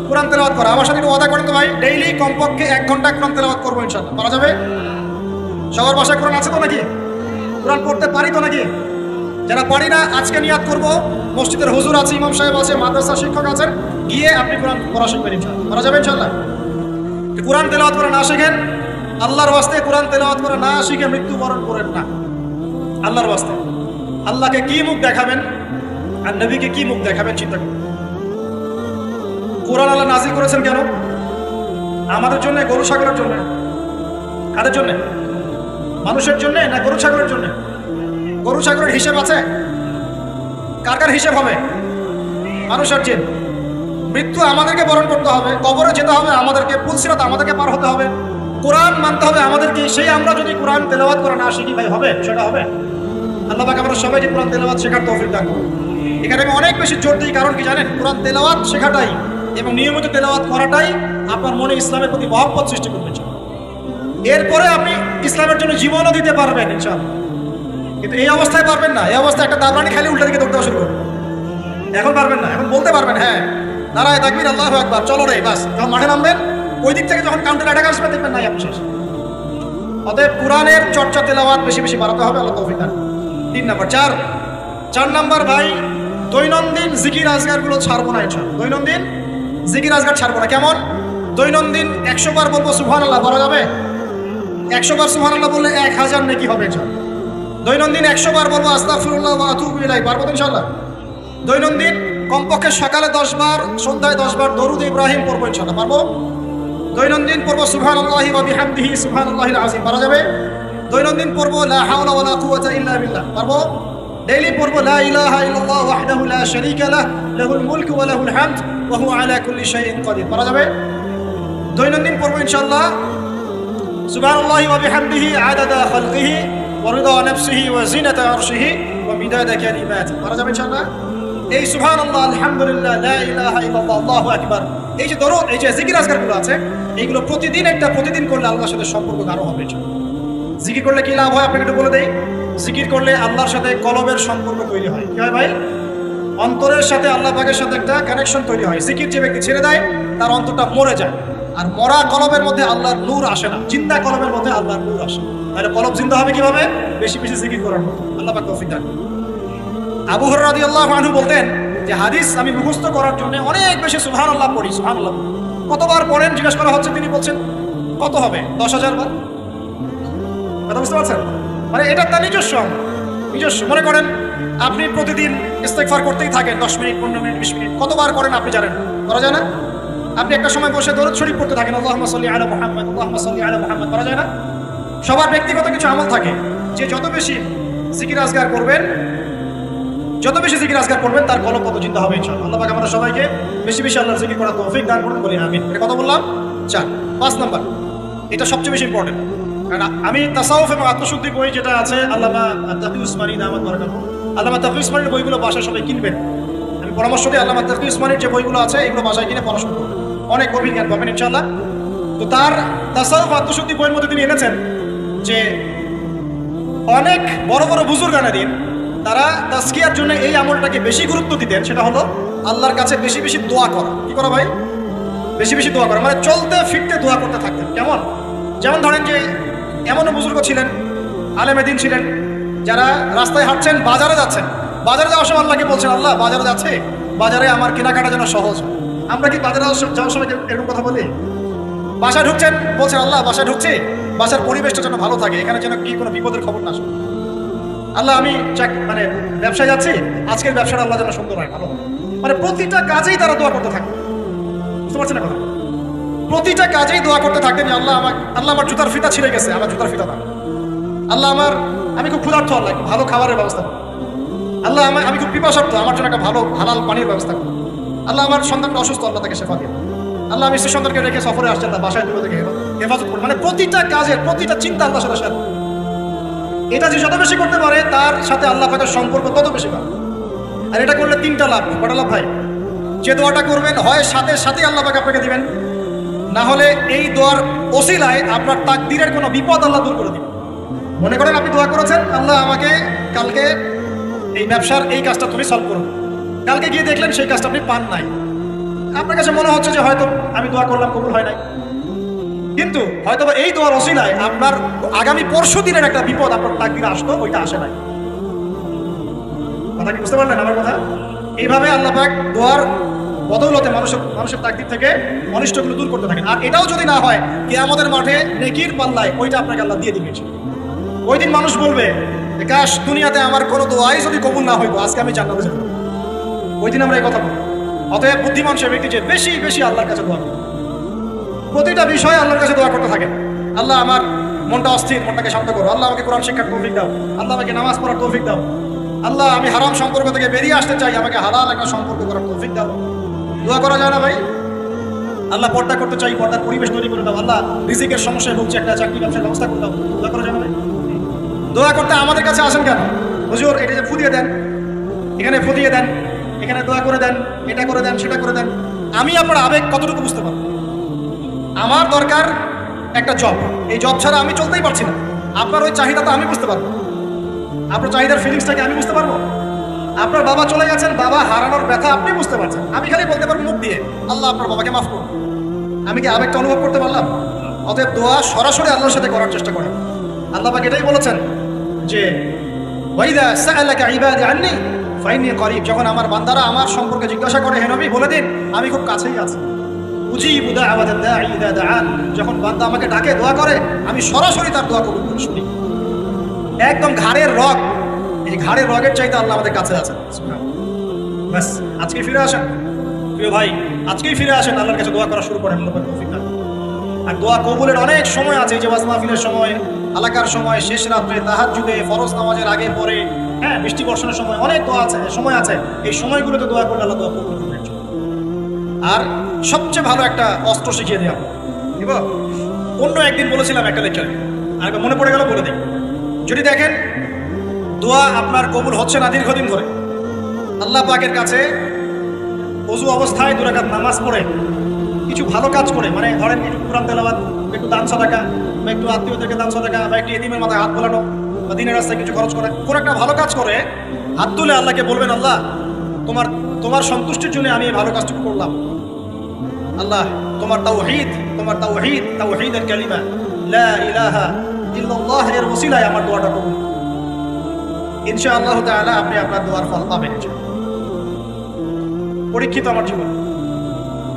কোরআন তেলাওয়াত করা। আমার সাথে একটু ওয়াদা করেন তো ভাই, ডেইলি কমপক্ষে 1 ঘন্টা কোরআন তেলাওয়াত করবো ইনশাআল্লাহ। পারা যাবে? সবার বাসায় কোরআন আছে তো নাকি? কোরআন পড়তে পারি তো নাকি? যারা পারি না, আজকে নিয়াত করব, মসজিদের হুজুর আছে, ইমাম সাহেব আছে, মাদ্রাসা শিক্ষক আছেন, গিয়ে আপনি কোরআন পড়া শিখবেন ইনশাআল্লাহ। পারা যাবে ইনশাআল্লাহ? কোরআন তেলাওয়াত করা না শিখেন, আল্লাহর ওয়াস্তে কোরআন তেলাওয়াত করা না শিখে মৃত্যুবরণ করেন না। আল্লাহর ওয়াস্তে আল্লাহকে কি মুখ দেখাবেন আর নবীকে কি মুখ দেখাবেন চিন্তা করুন। কোরআন আল্লাহ নাযিল করেছেন কেন? আমাদের জন্য, গরু ছাগলের জন্য? কাদের জন্য? মানুষের জন্য না গরু ছাগলের জন্য? গরু ছাগলের হিসেব আছে? কার কার হিসেব হবে? মানুষের জিন। মৃত্যু আমাদেরকে বরণ করতে হবে, কবরে যেতে হবে আমাদেরকে, পুলসিরাত আমাদেরকে পার হতে হবে, কোরআন মানতে হবে আমাদেরকে। সেই আমরা যদি কোরআন তেলাওয়াত করা না শিখি ভাই, হবে? সেটা হবে? আল্লাহ পাক আমরা সবাইকে কোরআন তেলাওয়াত শেখার তৌফিক দান করুন। এখানে আমি অনেক বেশি জোর দিই, কারণ কি জানেন? কোরআন তেলাওয়াত শেখাটাই এবং নিয়মিত তেলাওয়াত করাটাই আপনার মনে ইসলামের প্রতি মহব্বত সৃষ্টি করবে। এরপরে আপনি ইসলামের জন্য জীবনও দিতে পারবেন ইনশাআল্লাহ। কিন্তু এই অবস্থায় পারবেন না। এই অবস্থায় একটা দাবরানি খালি উল্টা দিকে দৌড়তে শুরু করবেন। এখন পারবেন না। এখন বলতে পারবেন হ্যাঁ, নারায়ে তাকবীর, আল্লাহু আকবার, চলো রে, বাস। যখন মাঠে নামবেন, ওই দিক থেকে যখন কাউন্টার অ্যাটাক আসবে, দেখবেন নাই আপনি শেষ। অতএব কোরআনের চর্চা তেলাওয়াত বেশি বেশি বাড়াতে হবে। আল্লাহ তৌফিক দান। 3 নাম্বার। 4 নাম্বার ভাই, দৈনন্দিন জিকির আজগারগুলো ছাড়বো না ইনশাআল্লাহ। দৈনন্দিন জিকির আজগার ছাড়বো না। কেমন? দৈনন্দিন 100 বার বলবো সুবহানাল্লাহ, বলা যাবে? 100 বার সুবহানাল্লাহ বললে 1000 নেকি হবে ইনশাআল্লাহ। দৈনন্দিন 100 বার বলবো আস্তাগফিরুল্লাহ ওয়া আতুবু ইলাইহি, পারবো তো ইনশাআল্লাহ? দৈনন্দিন কমপক্ষে সকালে 10 বার, সন্ধ্যায় 10 বার দরুদ ইব্রাহিম পড়বো ইনশাআল্লাহ, পারবো? দৈনন্দিন পড়বো সুবহানাল্লাহি ওয়া বিহামদিহি সুবহানাল্লাহিল আযীম, পারা যাবে? দৈনন্দিন পড়বো লা হাওলা ওয়ালা কুওয়াতা ইল্লা বিল্লাহ, পারবো? ডেইলি পড়বো লা ইলাহা ইল্লাল্লাহ ওয়াহদাহু লা শারীকা লাহ লাহুল মুলকু ওয়া লাহুল হামদ ওয়া হুয়া আলা কুল্লি শাইইন কাদির, পারা যাবে? দৈনন্দিন পড়বো ইনশাআল্লাহ সুবহানাল্লাহি ওয়া বিহামদিহি আদাদা খালকিহি ওয়া রিদা নাফসিহি ওয়া জিনাতা আরশিহি ওয়া মিদাদা কালিমাতিহি, পারা যাবে ইনশাআল্লাহ? এই সুবহানাল্লাহ, আলহামদুলিল্লাহ, লা ইলাহা ইল্লাল্লাহ, আল্লাহু আকবার, এই যে দরুদ, এই যে জিকির আজকারগুলো আছে, এইগুলো প্রতিদিন করলে আল্লাহর সাথে সম্পর্ক আরো হবে। জিকির করলে কি লাভ হয় আপনাকে একটু বলে দেই। জিকির করলে আল্লাহর সাথে কলবের সম্পর্ক তৈরি হয়। কি হয় ভাই? অন্তরের সাথে আল্লাহ পাকের সাথে একটা কানেকশন তৈরি হয়। জিকির যে ব্যক্তি ছেড়ে দেয়, তার অন্তরটা মরে যায়। আর মরা কলবের মধ্যে আল্লাহর নূর আসে না, জিন্দা কলবের মধ্যে আল্লাহর নূর আসে। তাহলে কলব জিন্দা হবে কিভাবে? বেশি বেশি জিকির করার মতো। আল্লাহ পাক তৌফিক দান। আবু হুরায়রা রাদিয়াল্লাহু আনহু বলতেন যে হাদিস আমি মুখস্থ করার জন্য অনেক বেশি সুবহানাল্লাহ পড়ি। সুবহানাল্লাহ কতবার পড়েন জিজ্ঞেস করা হচ্ছে, তিনি বলছেন কত হবে? 10,000 বার। কথা বুঝতে পারছেন? মানে এটা তার নিজস্ব। মনে করেন আপনি প্রতিদিন ইস্তেগফার করতেই থাকেন 10 মিনিট, 15 মিনিট, 20 মিনিট, কতবার করেন আপনি জানেন? করা যায় না? আপনি একটা সময় বসে দরুদ শরীফ পড়তে থাকেন, আল্লাহুম্মা সাল্লি আলা মুহাম্মদ, আল্লাহুম্মা সাল্লি আলা মুহাম্মদ, করা যায় না? সবার ব্যক্তিগত কিছু আমল থাকে, যে যত বেশি জিকির আজগার করবেন, তার কলব তত জিন্দা হবে ইনশাআল্লাহ। আল্লাহ পাক আমাদের সবাইকে বেশি বেশি আল্লাহর জিকির করার তৌফিক দান করুন, বলি আমিন। এটা কথা বললাম 4। 5 নাম্বার, এটা সবচেয়ে বেশি ইম্পর্টেন্ট। কারণ আমি তাসাউফ এবং আত্মশুদ্ধি বই যেটা আছে, আল্লামা তাকি উসমানী দামাত বারাকাতুহু, আল্লামা তাকি উসমানীর বইগুলো বাসায় সবাই কিনবেন। আমি পরামর্শ দিই, আল্লামা তাকি উসমানীর যে বইগুলো আছে, এগুলো বাসায় কিনে পড়াশোনা করবেন, অনেক গভীর জ্ঞান পাবেন ইনশাআল্লাহ। তো তার তাসাউফ আত্মশুদ্ধি বইয়ের মধ্যে তিনি এনেছেন যে অনেক বড় বড় বুজুর্গানে দিন তারা তাজকিয়ার জন্য এই আমলটাকে বেশি গুরুত্ব দিতেন, সেটা হলো আল্লাহর কাছে বেশি বেশি দোয়া করা। কি করা ভাই? বেশি বেশি দোয়া করা, মানে চলতে ফিরতে দোয়া করতে থাকতেন। কেমন? যেমন ধরেন যে এমনও বুজুর্গ ছিলেন, আলেমে দিন ছিলেন, যারা রাস্তায় হাঁটছেন, বাজারে যাচ্ছেন, বাজারে যাওয়ার সময় আল্লাহকে বলছেন, আল্লাহ বাজারে যাচ্ছে, বাজারে আমার কেনাকাটা যেন সহজ। আমরা কি বাজারে যাওয়ার সময় এরকম কথা বলি? বাসায় ঢুকছেন, বলছেন আল্লাহ বাসায় ঢুকছে, বাসার পরিবেশটা যেন ভালো থাকে, এখানে যেন কি কোনো বিপদের খবর না আসে। আল্লাহ আমি মানে ব্যবসায় যাচ্ছি, আজকের ব্যবসাটা আল্লাহ যেন সুন্দর হয়, ভালো হয়। মানে প্রতিটা কাজেই তারা দোয়া করতে থাকে। বুঝতে পারছেন না কথা? প্রতিটা কাজেই দোয়া করতে থাকতেন, আল্লাহ আমার জুতার ফিতা ছিঁড়ে গেছে, আমার জুতার ফিতা দাও। আল্লাহ আমি খুব ক্ষুধার্ত, আল্লাহ একটু ভালো খাবারের ব্যবস্থা করো। আল্লাহ আমি খুব পিপাসার্থ, আমার জন্য একটা ভালো হালাল পানির ব্যবস্থা করো। আল্লাহ আমার সন্তানটা অসুস্থ, আল্লাহ তাকে শেফা দিও। আল্লাহ আমি স্ত্রী সন্তানকে রেখে সফরে আসছেন, আল্লাহ বাসায় তুলে থেকে হেফাজত করো। মানে প্রতিটা কাজের প্রতিটা চিন্তা আল্লাহর সাথে শেয়ার করো। এটা যে যত বেশি করতে পারে তার সাথে আল্লাহ পাকের সম্পর্ক তত বেশি পাবে। আর এটা করলে তিনটা লাভ। কটা লাভ ভাই? যে দোয়াটা করবেন, হয় সাথে সাথে আল্লাহ পাক আপনাকে দিবেন, না হলে এই দোয়ার ওসিলায় আপনার তাকদীরের কোনো বিপদ আল্লাহ দূর করে দিবেন। মনে করেন আপনি দোয়া করেছেন, আল্লাহ আমাকে কালকে এই ব্যবসার এই কাজটা তুমি সলভ করো, কালকে গিয়ে দেখলেন সেই কাজটা আপনি পান নাই। আপনার কাছে মনে হচ্ছে যে হয়তো আমি দোয়া করলাম, কবুল হয় নাই, কিন্তু হয়তো এই দোয়ার ওসিলায় আপনার আগামী পরশু দিনের একটা বিপদ আপনার তাকদীরে আসতো, ওইটা আসে নাই। কথা কি বুঝতে পারলেন আমার কথা? এইভাবে আল্লাহ পাক দোয়ার বদৌলতে মানুষের তাকদীর থেকে অনিষ্টগুলো দূর করতে থাকেন। আর এটাও যদি না হয়, কিয়ামতের মাঠে নেকির পাল্লায় ওইটা আপনাকে আল্লাহ দিয়ে দিবে। ওই দিন মানুষ বলবে, কাশ দুনিয়াতে আমার কোনো দোয়াই যদি কবুল না হইতো, আজকে আমি জান্নাতে যেতাম। ওই দিন আমরা এই কথা বলবো। অতএব বুদ্ধিমান সে ব্যক্তি যে বেশি বেশি আল্লাহর কাছে দোয়া করে, প্রতিটা বিষয়ে আল্লাহর কাছে দোয়া করতে থাকে। আল্লাহ আমার মনটা অস্থির, মনটাকে শান্ত করো। আল্লাহ আমাকে কোরআন শিক্ষার তৌফিক দাও। আল্লাহ আমাকে নামাজ পড়ার তৌফিক দাও। আল্লাহ আমি হারাম সম্পর্ক থেকে বেরিয়ে আসতে চাই, আমাকে হালাল একটা সম্পর্ক করার তৌফিক দাও। দোয়া করা যায় না ভাই? আল্লাহ পর্দা করতে চাই, পর্দার পরিবেশ তৈরি করে দাও। আল্লাহ রিজিকের সমস্যায় ভুগছে, একটা চাকরি ব্যবসার ব্যবস্থা করে দাও। দোয়া করা যায় না ভাই? দোয়া করতে আমাদের কাছে আসেন কেন? হুজুর এটা যে ফু দিয়ে দেন, এখানে ফু দিয়ে দেন, এখানে দোয়া করে দেন, এটা করে দেন, সেটা করে দেন। আমি আপনার আবেগ কতটুকু বুঝতে পারবো? আমার দরকার একটা জব, এই জব ছাড়া আমি চলতেই পারছি না। আপনার ওই চাহিদাটা আমি বুঝতে পারবো, আপনার চাহিদার ফিলিংসটাকে আমি বুঝতে পারবো। আপনার বাবা চলে গেছেন, বাবা হারানোর ব্যথা আপনি বুঝতে পারছেন, আমি খালি বলতে পারবো মুখ দিয়ে আল্লাহ আপনার বাবাকে মাফ করুন। আমি কি আবেগটা অনুভব করতে পারলাম? অতএব দোয়া সরাসরি আল্লাহর সাথে করার চেষ্টা করেন। আল্লাহ পাক এটাই বলেছেন যে ওয়াইদা সাআলাকা ইবাদি আন্নী ফাইন্নী করিব, যখন আমার বান্দারা আমার সম্পর্কে জিজ্ঞাসা করে, হে নবী বলে দিন আমি খুব কাছেই আছি। উজিবু দাওয়াতাদ দাঈ ইযা দাআন, যখন বান্দা আমাকে ডাকে, দোয়া করে, আমি সরাসরি তার দোয়া কবুল করে শুনি। একদম ঘাড়ের রগ, এই ঘাড়ের রগের চাইতে আল্লাহ আমাদের কাছে আছেন। ব্যাস আজকে ফিরে আসেন প্রিয় ভাই, আজকেই ফিরে আসেন, আল্লাহর কাছে দোয়া করা শুরু করেন। আর দোয়া কবুলের অনেক সময় আছে, যে ওয়াজ মাহফিলের সময়, আলাকার সময়, শেষ রাত্রে, তাহাজ্জুদে, ফরজ নামাজের আগে পরে, হ্যাঁ বৃষ্টি বর্ষণের সময়, অনেক দোয়া আছে, সময় আছে। এই সময়গুলোতে দোয়া করলে আল্লাহ দোয়া কবুল করবেন। আর সবচেয়ে ভালো একটা অস্ত্র শিখিয়ে দেওয়া দিব। অন্য একদিন বলেছিলাম একটা লেকচারে, আর মনে পড়ে গেল বলে দিই। যদি দেখেন দোয়া আপনার কবুল হচ্ছে না দীর্ঘদিন ধরে, আল্লাহ পাকের কাছে ওযু অবস্থায় 2 রাকাত নামাজ পড়ে, কিছু ভালো কাজ করে, মানে ধরেন একটু কুরআন তেলাওয়াত, একটু দান সাদাকা, বা একটু আত্মীয়দেরকে দান সাদাকা, বা একটু এতিমের মাথায় হাত বোলানো, বা দিনের রাস্তায় কিছু খরচ করে, কোন একটা ভালো কাজ করে হাত তুলে আল্লাহকে বলবেন, আল্লাহ তোমার সন্তুষ্টির জন্য আমি এই ভালো কাজটুকু করলাম। আল্লাহ তোমার তাওহীদের কালিমা লা ইলাহা ইল্লাল্লাহ এর ওসিলায় আমার দোয়াটা কবুল। ইনশাআল্লাহ তাআলা আপনি আপনার দোয়ার ফল পাবেন। পরীক্ষিত আমার জীবন,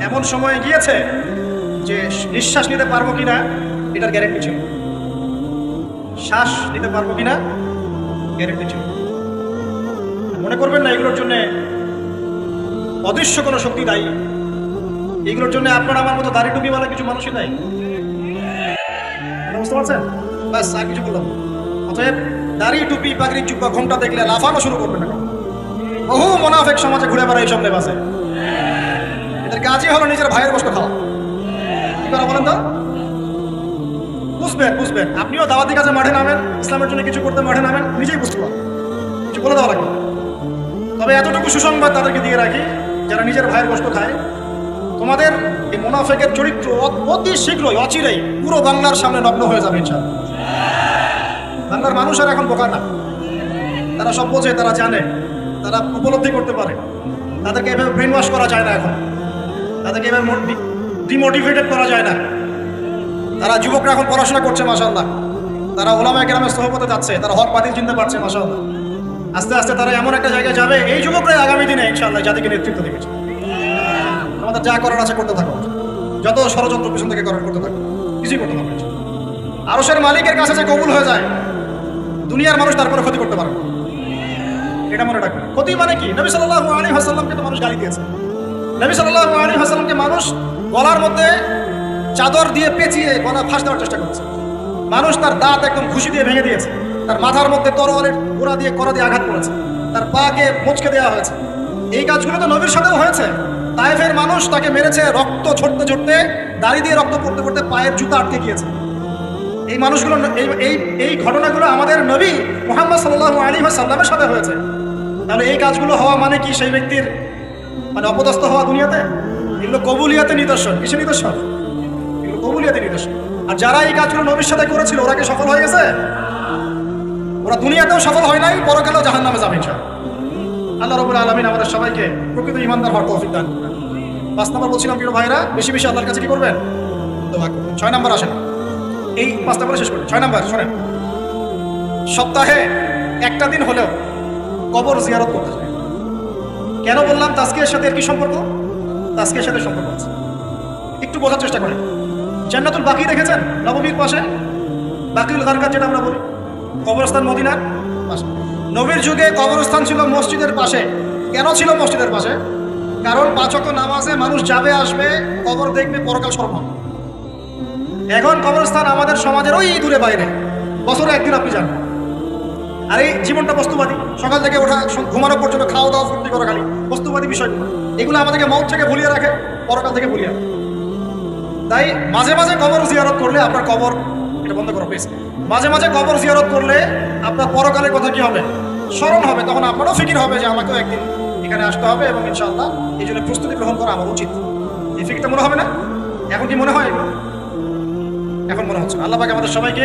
এমন সময় গিয়েছে যে নিঃশ্বাস নিতে পারবো কিনা এটার গ্যারেন্টি ছিল, শ্বাস নিতে পারবো কিনা গ্যারেন্টি ছিল। মনে করবেন না এগুলোর জন্য অদৃশ্য কোনো শক্তি দায়ী, এগুলোর জন্য আপনার আমার মতো দাড়ি টুপিওয়ালা কিছু মানুষই দায়ী। বুঝতে পারছেন? ব্যাস আর কিছু বললাম। অতএব দাড়ি টুপি পাগড়ি জুব্বা ঘোমটা দেখলে লাফানো শুরু করবেন না। বহু মুনাফিক সমাজে ঘুরে বেড়ায় এইসব লেবাসে, এদের কাজই হলো নিজের ভাইয়ের কষ্ট খাওয়া। কি করা বলেন তো? বুঝবেন আপনিও দাওয়াতি কাজে মাঠে নামেন, ইসলামের জন্য কিছু করতে মাঠে নামেন, নিজেই বুঝতে পারেন, কিছু বলে দেওয়া লাগবে। তবে এতটুকু সুসংবাদ তাদেরকে দিয়ে রাখি, যারা নিজের ভাইয়ের কষ্ট খায়, তোমাদের এই মুনাফিকের চরিত্র অতি শীঘ্রই, অচিরেই পুরো বাংলার সামনে নগ্ন হয়ে যাবে ইনশাআল্লাহ। বাংলার মানুষ আর এখন বোকা না, তারা সব বোঝে, তারা জানে, তারা উপলব্ধি করতে পারে। তাদেরকে এভাবে ব্রেন ওয়াশ করা যায় না, এখন তাদেরকে এভাবে ডিমোটিভেটেড করা যায় না। তারা যুবকরা এখন পড়াশোনা করছে মাশাআল্লাহ, তারা ওলামায়ে কেরামের সোহবতে যাচ্ছে, তারা হক বাতিল চিনতে পারছে মাশাআল্লাহ। আস্তে আস্তে তারা এমন একটা জায়গায় যাবে, এই যুবকরাই আগামী দিনে ইনশাআল্লাহ জাতিকে নেতৃত্ব দেবে। আমাদের যা করার আছে করতে থাকো, যত ষড়যন্ত্র পিছন থেকে করতে থাকো, কিছুই করতে পারবে। আরশের মালিকের কাছে যে কবুল হয়ে যায়, দুনিয়ার মানুষ তারপরে ক্ষতি করতে পারবে, এটা মনে রাখবে। ক্ষতি মানে কি? নবী সাল্লাল্লাহু আলাইহি ওয়াসাল্লামকে তো মানুষ গালি দিয়েছে। নবী সাল্লাল্লাহু আলাইহি ওয়াসাল্লামকে মানুষ গলার মধ্যে চাদর দিয়ে পেঁচিয়ে গলা ফাঁস দেওয়ার চেষ্টা করেছে। মানুষ তার দাঁত একদম ঘুষি দিয়ে ভেঙে দিয়েছে, তার মাথার মধ্যে তরোয়ালের গোড়া দিয়ে কড়া দিয়ে আঘাত করেছে, তার পাকে মোচকে দেওয়া হয়েছে। এই কাজগুলো তো নবীর সাথেও হয়েছে। তায়েফের মানুষ তাকে মেরেছে, রক্ত ঝরতে ঝরতে, দাড়ি দিয়ে রক্ত পড়তে পড়তে পায়ের জুতা আটকে গিয়েছে। এই মানুষগুলো, এই ঘটনাগুলো আমাদের নবী মুহাম্মদ সাল্লাল্লাহু আলাইহি ওয়াসাল্লামের সাথে হয়েছে। তাহলে এই কাজগুলো হওয়া মানে কি সেই ব্যক্তির মানে অপদস্থ হওয়া দুনিয়াতে? এগুলো কবুলিয়াতে নিদর্শন। কিসের নিদর্শন? এগুলো কবুলিয়াতে নিদর্শন। আর যারা এই কাজগুলো নবীর সাথে করেছিল, ওরা কি সফল হয়ে গেছে? ওরা দুনিয়াতেও সফল হয় নাই, পরকালেও জাহান্নামে যাবে ইনশাআল্লাহ। আল্লাহ রাব্বুল আলামিন আমাদের সবাইকে প্রকৃত ঈমানদার হওয়ার তৌফিক দান করুন। 5 নম্বর বলছিলাম প্রিয় ভাইরা, বেশি বেশি আল্লাহর কাছে কি করবেন? দোয়া করবেন। 6 নম্বর আসেন, এই 5টা করে শেষ করি। 6 নম্বর শোনেন, সপ্তাহে একটা দিন হলেও কবর জিয়ারত করতে চাই। কেন বললাম তাজকিয়ার সাথে এর কি সম্পর্ক? তাজকিয়ার সাথে সম্পর্ক আছে, একটু বোঝার চেষ্টা করেন। জান্নাতুল বাকি দেখেছেন? নববীর পাশে বাকিউল গারকাত যেটা আমরা বলি, কবরস্থান মদিনার পাশে। নবীর যুগে কবরস্থান ছিল মসজিদের পাশে। কেন ছিল মসজিদের পাশে? কারণ 5 ওয়াক্ত নামাজে মানুষ যাবে আসবে, কবর দেখবে, পরকাল স্মরণ। এখন কবরস্থান আমাদের সমাজের ওই দূরে বাইরে, বছরে একদিন আপনি যান। আর এই জীবনটা বস্তুবাদী, সকাল থেকে ওঠা ঘুমানো পর্যন্ত খাওয়া দাওয়া ফুর্তি করা, খালি বস্তুবাদী বিষয়গুলো, এগুলো আমাদেরকে মৌত থেকে ভুলিয়ে রাখে, পরকাল থেকে ভুলিয়ে রাখে। তাই মাঝে মাঝে কবর জিয়ারত করলে আপনার কবর, এটা বন্ধ করো প্লিজ, মাঝে মাঝে কবর জিয়ারত করলে আপনার পরকালের কথা কি হবে? স্মরণ হবে। তখন আপনারও ফিকির হবে যে আমাকেও একদিন এখানে আসতে হবে, এবং ইনশাআল্লাহ এই জন্য প্রস্তুতি গ্রহণ করা আমার উচিত। এই ফিকিরটা মনে হবে না? এখন কি মনে হয়? এখন মনে হচ্ছে। আল্লাহ পাক আমাদের সবাইকে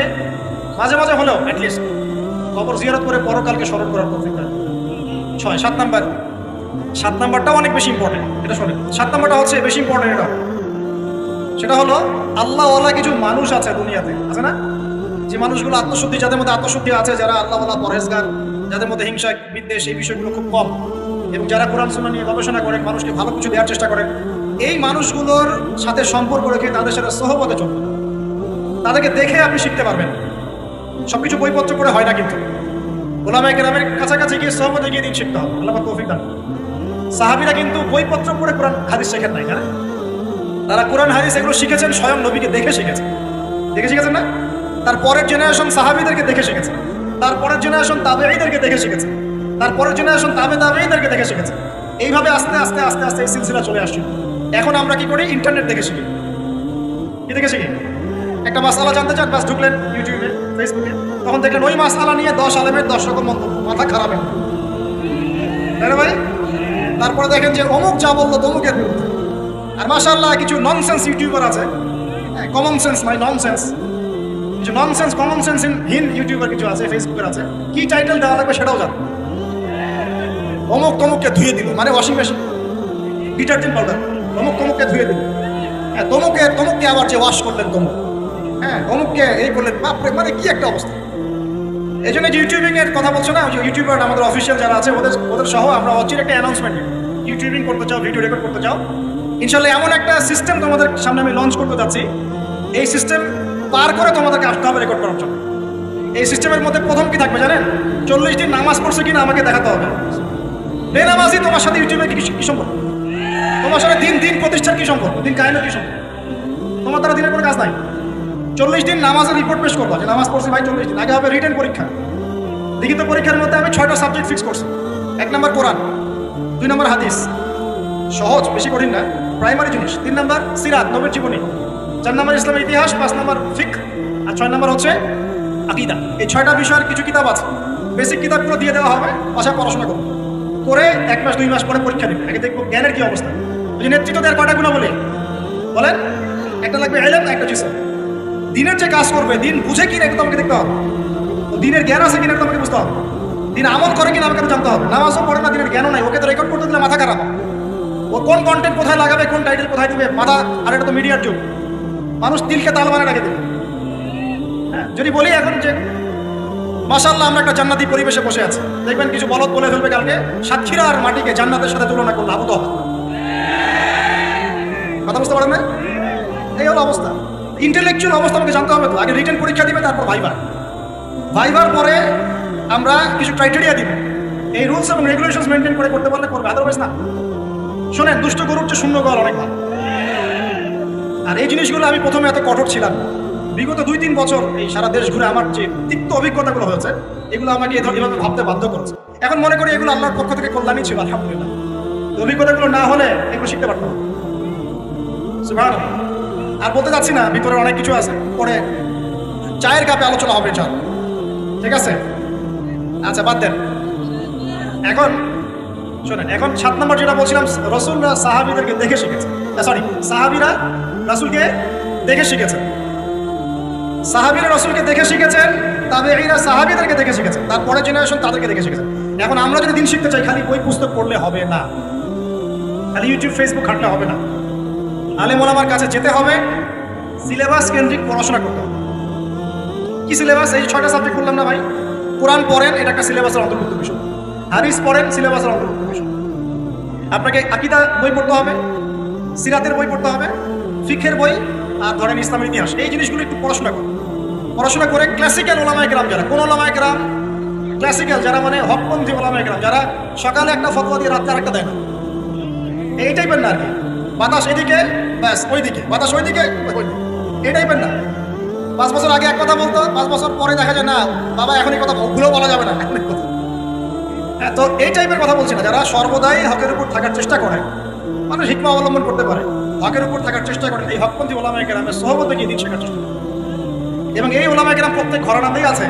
মাঝে মাঝে হলেও অ্যাটলিস্ট কবর জিয়ারত করে পরকালকে স্মরণ করার তৌফিক দান। 7 নাম্বার, 7 নাম্বারটাও অনেক বেশি ইম্পর্টেন্ট। এটা শোনেন, 7 নাম্বারটা হচ্ছে বেশি ইম্পর্টেন্ট। এটা সেটা হলো আল্লাহওয়ালা কিছু মানুষ আছে দুনিয়াতে, আছে না? যে মানুষগুলো আত্মশুদ্ধি, যাদের মধ্যে আত্মশুদ্ধি আছে, যারা আল্লাহওয়ালা পরহেজগার, যাদের মধ্যে হিংসা বিদ্বেষ এই বিষয়গুলো খুব কম, এবং যারা কোরআন সুন্নাহ নিয়ে গবেষণা করেন, মানুষকে ভালো কিছু দেওয়ার চেষ্টা করেন, এই মানুষগুলোর সাথে সম্পর্ক রেখে তাদের সাথে সহবতে চলবেন। তাদেরকে দেখে আপনি শিখতে পারবেন। সবকিছু বইপত্র করে হয় না, কিন্তু ওলামায়ে কেরামের কাছাকাছি গিয়ে সহবতে গিয়ে দিন শিখতে হবে। আল্লাহ পাক তৌফিক দান। সাহাবীরা কিন্তু বইপত্র পড়ে কোরআন হাদিস শেখেন নাই, হ্যাঁ? তারা কোরআন হাদিস এগুলো শিখেছেন স্বয়ং নবীকে দেখে শিখেছেন। দেখে শিখেছেন না? তারপরের জেনারেশন সাহাবীদেরকে দেখে শিখেছে, তারপরের জেনারেশন তাবেঈদেরকে দেখে শিখেছে, তারপরের জেনারেশন তাবেঈদেরকে দেখে শিখেছে। এইভাবে আস্তে আস্তে আস্তে আস্তে এই সিলসিলা চলে আসছে। এখন আমরা কি করি? ইন্টারনেট দেখে শিখি। কি দেখে শিখি? একটা মাসআলা জানতে চান, বাস ঢুকলেন ইউটিউবে, ফেসবুকে, তখন দেখলেন ওই মাসআলা নিয়ে 10 আলেমের 10 রকম মন্তব্য, মাথা খারাপ হয়, তাই না ভাই? তারপরে দেখেন যে অমুক যা বললো তমুকের বিরুদ্ধে। আর মাশাআল্লাহ কিছু ননসেন্স ইউটিউবার আছে, কমন সেন্স নয় ননসেন্স, কিছু ননসেন্স কমন সেন্স হীন ইউটিউবার কিছু আছে, ফেসবুকের আছে, কি টাইটেল দেওয়া লাগবে সেটাও জানো। অমুক তমুককে ধুয়ে দিল, মানে ওয়াশিং মেশিন, ডিটারজেন্ট পাউডার, অমুক তমুককে ধুয়ে দিল, হ্যাঁ তমুককে আবার যে ওয়াশ করলেন তমুক, হ্যাঁ অমুককে এই করলেন, বাপরে, মানে কি একটা অবস্থা। এই জন্য ইউটিউবিং এর কথা বলছো না, ইউটিউবার আমাদের অফিসিয়াল যারা আছে ওদের সহ আমরা অচির একটা অ্যানাউন্সমেন্ট, ইউটিউবিং করতে চাও, ভিডিও রেকর্ড করতে চাও, ইনশাল্লাহ এমন একটা সিস্টেম তোমাদের সামনে আমি লঞ্চ করতে যাচ্ছি। এই সিস্টেম পার করে তোমাদেরকে আসতে হবে রেকর্ড করার জন্য। এই সিস্টেমের মধ্যে প্রথম কি থাকবে জানেন? 40 দিন নামাজ পড়ছে কিনা আমাকে দেখাতে হবে। বেনামাজি তোমার সাথে ইউটিউবে কি সম্পর্ক? তোমার সাথে দিন প্রতিষ্ঠার কি সম্পর্ক? দিন কায়েমের কি সম্পর্ক? তোমার দ্বারা দিনের কোনো কাজ নাই। 40 দিন নামাজের রিপোর্ট পেশ করবো যে নামাজ পড়ছি ভাই 40 দিন। আগে হবে রিটেন পরীক্ষা, লিখিত পরীক্ষার মধ্যে আমি 6টা সাবজেক্ট ফিক্স করছি। 1 নম্বর কোরআন, 2 নম্বর হাদিস, সহজ, বেশি কঠিন না, প্রাইমারি জিনিস। 3 নম্বর সিরাত, নবীর জীবনী। 4 নম্বর ইসলামের ইতিহাস, 5 নম্বর ফিকহ, আর 6 নম্বর হচ্ছে আকীদা। এই 6টা বিষয়ের কিছু কিতাব আছে, বেসিক কিতাবগুলো দিয়ে দেওয়া হবে, পাশাপাশি পড়াশোনা করবো, করে 1 মাস 2 মাস পরে পরীক্ষা দিবে। আগে দেখবো জ্ঞানের কি অবস্থা। ওই যে নেতৃত্ব দেওয়ার কয়টা গুলো বলি বলেন? একটা লাগবে ইলম, একটা জিসম। দিনের যে কাজ করবে দিন বুঝে কি না একটু আমাকে দেখতে হবে। দিনের জ্ঞান আছে কিনা তোমাকে বুঝতে হবে, দিন আমল করে কিনা আমাকে জানতে হবে। নামাজও পড়ে না, দিনের জ্ঞানও নাই, ওকে তো রেকর্ড করতে দিলে মাথা খারাপ। ও কোন কন্টেন্ট কোথায় লাগাবে, কোন টাইটেল কোথায় দিবে, মাথা। আর এটা তো মিডিয়ার যুগ, মানুষ দিলকে তাল মানে রেখে দেবে। হ্যাঁ, যদি বলি এখন যে মাশাআল্লাহ আমরা একটা জান্নাতি পরিবেশে বসে আছি, দেখবেন কিছু বলদ বলে ফেলবে কালকে সাতক্ষীরা আর মাটিকে জান্নাতের সাথে তুলনা করলে আবু তো কথা বুঝতে পারেন না? এই হলো অবস্থা। ইন্টেলেকচুয়াল অবস্থা আমাকে জানতে হবে তো। আগে রিটেন পরীক্ষা দিবে, তারপর ভাইবার পরে আমরা কিছু ক্রাইটেরিয়া দিব। এই রুলস এবং রেগুলেশনস মেনটেন করে করতে পারলে করবে, আদারওয়াইজ না। শোনেন, দুষ্ট গরুর চেয়ে শূন্য গল অনেক ভালো। আর এই জিনিসগুলো আমি প্রথমে এত কঠোর ছিলাম, বিগত 2-3 বছর এই সারা দেশ ঘুরে আমার যে তিক্ত অভিজ্ঞতাগুলো হয়েছে, এগুলো আমাকে এভাবে ভাবতে বাধ্য করেছে। এখন মনে করি এগুলো আল্লাহর পক্ষ থেকে কল্যাণই ছিল, আলহামদুলিল্লাহ। অভিজ্ঞতাগুলো না হলে এগুলো শিখতে পারতাম। সুবহানাল্লাহ। আর বলতে যাচ্ছি না, ভিতরে অনেক কিছু আছে, পরে চায়ের কাপে আলোচনা হবে, চল ঠিক আছে? আচ্ছা বাদ দেন। এখন শোনেন, এখন 7 নম্বর যেটা বলছিলাম, রসুলরা সাহাবীদেরকে দেখে শিখেছে। সরি, সাহাবীরা রাসূলকে দেখে শিখেছেন, সাহাবীরা রাসূলকে দেখে শিখেছেন, তাবেঈরা সাহাবীদেরকে দেখে শিখেছেন, তারপরে জেনারেশন তাদেরকে দেখে শিখেছেন। এখন আমরা যদি দিন শিখতে চাই, খালি বই পুস্তক পড়লে হবে না, খালি ইউটিউব ফেসবুক ঘাঁটলে হবে না। আলেম ওলামার কাছে যেতে হবে, সিলেবাস কেন্দ্রিক পড়াশোনা করতে হবে। কি সিলেবাস? এই 6টা সাবজেক্ট করলাম না ভাই। কোরআন পড়েন, এটা একটা সিলেবাসের অন্তর্ভুক্ত বিষয়। হাদিস পড়েন, সিলেবাসের অন্তর্ভুক্ত বিষয়। আপনাকে আকীদা বই পড়তে হবে, সিরাতের বই পড়তে হবে, ফিকহের বই, আর ধরেন ইসলামের ইতিহাস। এই জিনিসগুলো একটু পড়াশোনা করে ক্লাসিক্যাল ওলামায়ে কেরাম যারা, কোন ওলামায়ে কেরাম ক্লাসিক্যাল যারা, মানে হকপন্থী ওলামায়ে কেরাম যারা সকালে একটা ফতোয়া দিয়ে রাত্রে আরেকটা দেয় না, এই টাইপের না আর কি। বাতাস এদিকে ব্যাস ওইদিকে, বাতাস ওইদিকে এই টাইপের না। 5 বছর আগে এক কথা বলতো, 5 বছর পরে দেখা যায় না বাবা এখন এই কথা ভুলো বলা যাবে না, এখন কথা। হ্যাঁ, তো এই টাইপের কথা বলছি না, যারা সর্বদাই হকের উপর থাকার চেষ্টা করে, মানুষ হিকমা অবলম্বন করতে পারে, হকের উপর থাকার চেষ্টা করেন, এই হকপন্থী ওলামায়ে কেরামের সহবতে গিয়ে দিন শেখার চেষ্টা করেন। এবং এই ওলামায়ে কেরাম প্রত্যেক ঘরানাতেই আছে,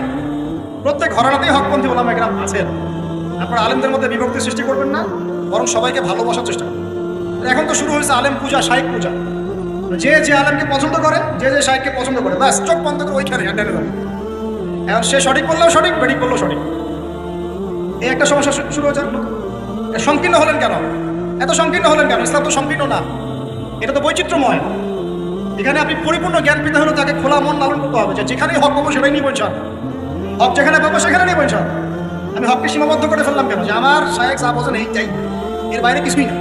প্রত্যেক ঘরানাতেই হকপন্থী ওলামায়ে কেরাম আছেন। আপনারা আলেমদের মধ্যে বিভক্তি সৃষ্টি করবেন না, বরং সবাইকে ভালোবাসার চেষ্টা করবেন। এখন তো শুরু হয়েছে আলেম পূজা, শাইখ পূজা। যে যে আলেমকে পছন্দ করে, যে যে শাইখকে পছন্দ করে, ব্যাস চোখ বন্ধ করে ওইখানে আড্ডানে যাবে। এখন সে সঠিক বললেও সঠিক, বেঠিক বললেও সঠিক। এই একটা সমস্যা শুরু হয়েছে। সংকীর্ণ হলেন কেন? এত সংকীর্ণ হলেন কেন? ইসলাম তো সংকীর্ণ না, এটা তো বৈচিত্র্যময়। এখানে আপনি পরিপূর্ণ জ্ঞান পেতে হলে তাকে খোলা মন লালন করতে হবে, যে যেখানেই হক পাবো সেটাই নিয়ে বলছেন, হক যেখানে পাবো সেখানে নিয়ে বলছেন। আমি হককে সীমাবদ্ধ করে ফেললাম কেন? যে আমার শায়েখ যা বোঝেন এই চাই, এর বাইরে কিছুই না।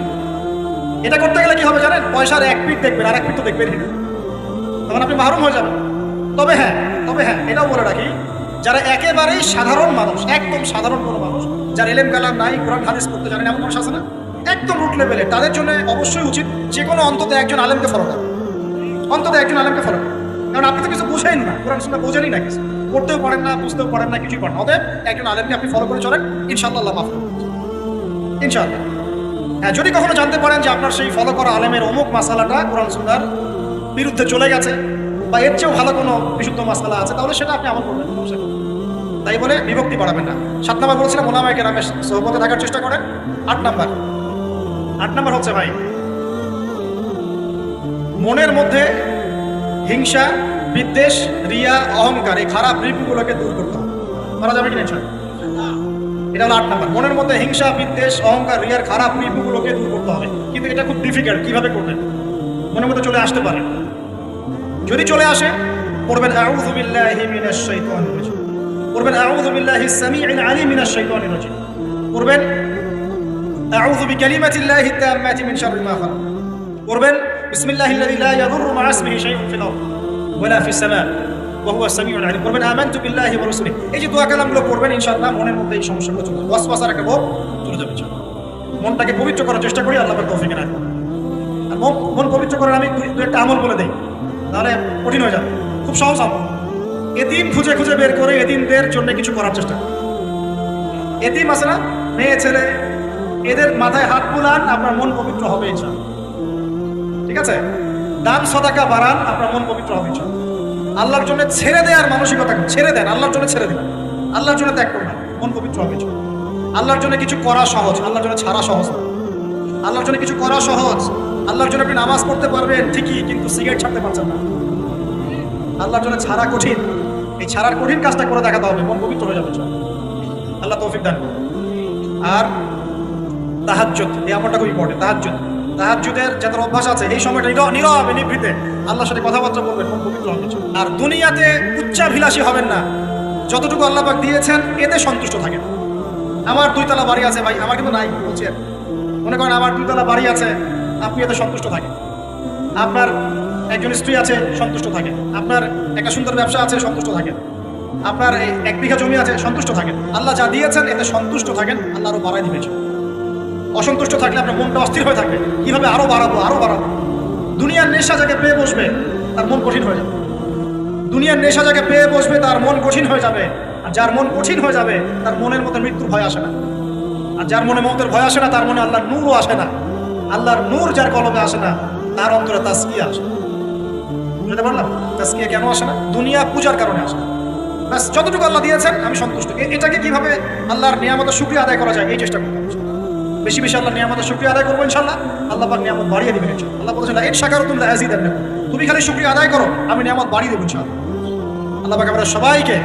এটা করতে গেলে কি হবে জানেন? পয়সার এক পিঠ দেখবেন, আর এক পিঠ তো দেখবেন না, তখন আপনি মাহরুম হয়ে যাবেন। তবে হ্যাঁ, এটাও বলে রাখি, যারা একেবারেই সাধারণ মানুষ, একদম সাধারণ কোনো মানুষ, যার এলেম কালাম নাই, কোরআন হাদিস করতে জানেন, এমন মানুষ আছে না, একদম রুট লেভেলে, তাদের জন্য অবশ্যই উচিত যে কোনো অন্তত একজন আলেমকে ফলো করা, অন্তত একজন আলেমকে ফলো করা। কারণ আপনি তো কিছু বুঝেন না, কোরআন সুন্নাহ বোঝেনই না, কিছু পড়তেও পারেন না, বুঝতেও পারেন না, কিছুই পারেন না। অতএব একজন আলেমকে আপনি ফলো করে চলেন, ইনশাআল্লাহ আল্লাহ মাফ করবেন, ইনশাআল্লাহ। হ্যাঁ, যদি কখনো জানতে পারেন যে আপনার সেই ফলো করা আলেমের অমুক মাসালাটা কোরআন সুন্নাহর বিরুদ্ধে চলে গেছে, বা এর চেয়েও ভালো কোনো বিশুদ্ধ মাসালা আছে, তাহলে সেটা আপনি আমল করবেন, তাই বলে বিভক্তি বাড়াবেন না। 7 নম্বর বলছিলাম ওলামায়ে কেরামের সোহবতে থাকার চেষ্টা করেন। 8 নম্বর হচ্ছে ভাই, মনের মধ্যে হিংসা, বিদ্বেষ, রিয়া, অহংকার, এই খারাপ রিপুগুলোকে দূর করতে হবে। করা যাবে কিনা? এটা হলো 8 নম্বর। মনের মধ্যে হিংসা, বিদ্বেষ, অহংকার, রিয়ার খারাপ রিপুগুলোকে দূর করতে হবে। কিন্তু এটা খুব ডিফিকাল্ট। কিভাবে করবেন? মনের মধ্যে চলে আসতে পারে, যদি চলে আসে পড়বেন আউযু বিল্লাহি মিনাশ শাইতানির রাজিম, পড়বেন আউযু বিল্লাহিস সামিউল আলিম মিনাশ শাইতানির রাজিম, পড়বেন আউযু বিকালিমাতিল্লাহিত তাম্মাতি মিন শাররি মা খালাক, পড়বেন বিসমিল্লাহিল্লাযী লা ইয়াদুররু মা ইসমিহি শাইউন ফিল আরদ ওয়ালা ফিস সামা ওয়া হুয়া সামিউল আলিম, পড়বেন আমানতু বিল্লাহি ওয়া রাসূলিহি। এই যে দোয়া কালামগুলো পড়বেন, ইনশাআল্লাহ মনের মধ্যে এই সমস্যাগুলো চলে যাবে, ওয়াসওয়াসার একটা ভোগ চলে যাবে। মনটাকে পবিত্র করার চেষ্টা করি, আল্লাহ পাক তৌফিক দান করুন। আর মন পবিত্র করার আমি দুই একটা আমল বলে দেই, তাহলে কঠিন হয়ে যাবে। খুব সহজ আমল, এতিম খুঁজে খুঁজে বের করে এতিমদের জন্য কিছু করার চেষ্টা করি। এতিম আছে না, মেয়ে ছেলে, এদের মাথায় হাত বুলান, আপনার মন পবিত্র হবে ইনশাআল্লাহ। ঠিক আছে? দান সদাকা বাড়ান, আপনার মন পবিত্র হবে ইনশাআল্লাহ। আল্লাহর জন্য ছেড়ে দেওয়ার মানসিকতা ছেড়ে দেন, আল্লাহর জন্য ছেড়ে দিন, আল্লাহর জন্য ত্যাগ করবেন, মন পবিত্র হবে ইনশাআল্লাহ। আল্লাহর জন্য কিছু করা সহজ, আল্লাহর জন্য ছাড়া সহজ না। আল্লাহর জন্য কিছু করা সহজ, আল্লাহর জন্য আপনি নামাজ পড়তে পারবেন ঠিকই, কিন্তু সিগারেট ছাড়তে পারছেন না। আল্লাহর জন্য ছাড়া কঠিন, এই ছাড়ার কঠিন কাজটা করে দেখাতে হবে, মন পবিত্র হয়ে যাবে। আল্লাহ তৌফিক দান করুন। আর তাহাজ্জুদ, এই আমলটা খুব ইম্পর্টেন্ট। তাহাজ্জুদের যাদের অভ্যাস আছে, এই সময়টা নীরবে নিভৃতে আল্লাহর সাথে কথাবার্তা বলবেন, মন পবিত্র হবে। আর দুনিয়াতে উচ্চাভিলাষী হবেন না, যতটুকু আল্লাহ পাক দিয়েছেন এতে সন্তুষ্ট থাকেন। আমার 2 তলা বাড়ি আছে ভাই, আমার কিন্তু নাই বলছি, মনে করেন আমার 2 তলা বাড়ি আছে, আপনি এতে সন্তুষ্ট থাকেন। আপনার একজন স্ত্রী আছে, সন্তুষ্ট থাকেন। আপনার একটা সুন্দর ব্যবসা আছে, সন্তুষ্ট থাকেন। আপনার 1 বিঘা জমি আছে, সন্তুষ্ট থাকেন। আল্লাহ যা দিয়েছেন এতে সন্তুষ্ট থাকেন, আল্লাহ আরো বাড়াই দিবেন। অসন্তুষ্ট থাকলে আপনার মনটা অস্থির হয়ে থাকবে, কিভাবে আরো বাড়াবো। দুনিয়ার নেশা যাকে পেয়ে বসবে তার মন কঠিন হয়ে যাবে। দুনিয়ার নেশা যাকে পেয়ে বসবে তার মন কঠিন হয়ে যাবে। আর যার মন কঠিন হয়ে যাবে তার মনের মধ্যে মৃত্যুর ভয় আসে না। আর যার মনে মৌতের ভয় আসে না, তার মনে আল্লাহর নূরও আসে না। আল্লাহর নূর যার কলবে আসে না, তার অন্তরে তাসকিয়া আসে। বুঝতে পারলাম? তাসকিয়া কেন আসে না? দুনিয়া পূজার কারণে আসে না। ব্যাস, যতটুকু আল্লাহ দিয়েছেন আমি সন্তুষ্ট। এটাকে কিভাবে আল্লাহর নিয়ামতের শুকরিয়া আদায় করা যায়, এই চেষ্টা করতে হবে। বেশি বেশি আল্লাহর নিয়ামতের শুকরিয়া আদায় করবো ইনশাআল্লাহ, আল্লাহ পাক নিয়ামত বাড়িয়ে দিবেন ইনশাআল্লাহ। আল্লাহ বলেছেন ইন শাকারতুম লাআযীদান্নাকুম, তুমি খালি শুকরিয়া আদায় করো, আমি নিয়ামত বাড়িয়ে দেব ইনশাআল্লাহ। আল্লাহ পাক আমাদের সবাইকে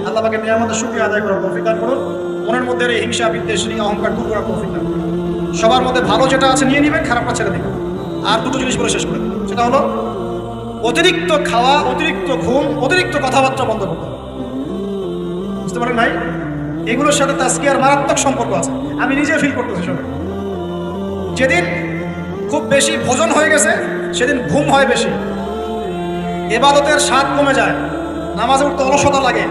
আল্লাহ পাকের নিয়ামতের শুকরিয়া আদায় করার তৌফিক দান করুন। মনের মধ্যে এই হিংসা, বিদ্বেষ, অহংকার দূর করার তৌফিক দান করুন। সবার মধ্যে ভালো যেটা আছে নিয়ে নেবেন, খারাপটা ছেড়ে দিবেন। আর 2টো জিনিস বলে শেষ করে দেবেন, সেটা হলো অতিরিক্ত খাওয়া, অতিরিক্ত ঘুম, অতিরিক্ত কথাবার্তা বন্ধ করতে হবে। বুঝতে পারেন ভাই? এগুলোর সাথে তাসকিয়ার মারাত্মক সম্পর্ক আছে, আমি নিজে ফিল করতেছি। সবাই যেদিন খুব বেশি ভোজন হয়ে গেছে সেদিন ঘুম হয় বেশি, ইবাদতের স্বাদ কমে যায়, নামাজে উঠতে অলসতা লাগে।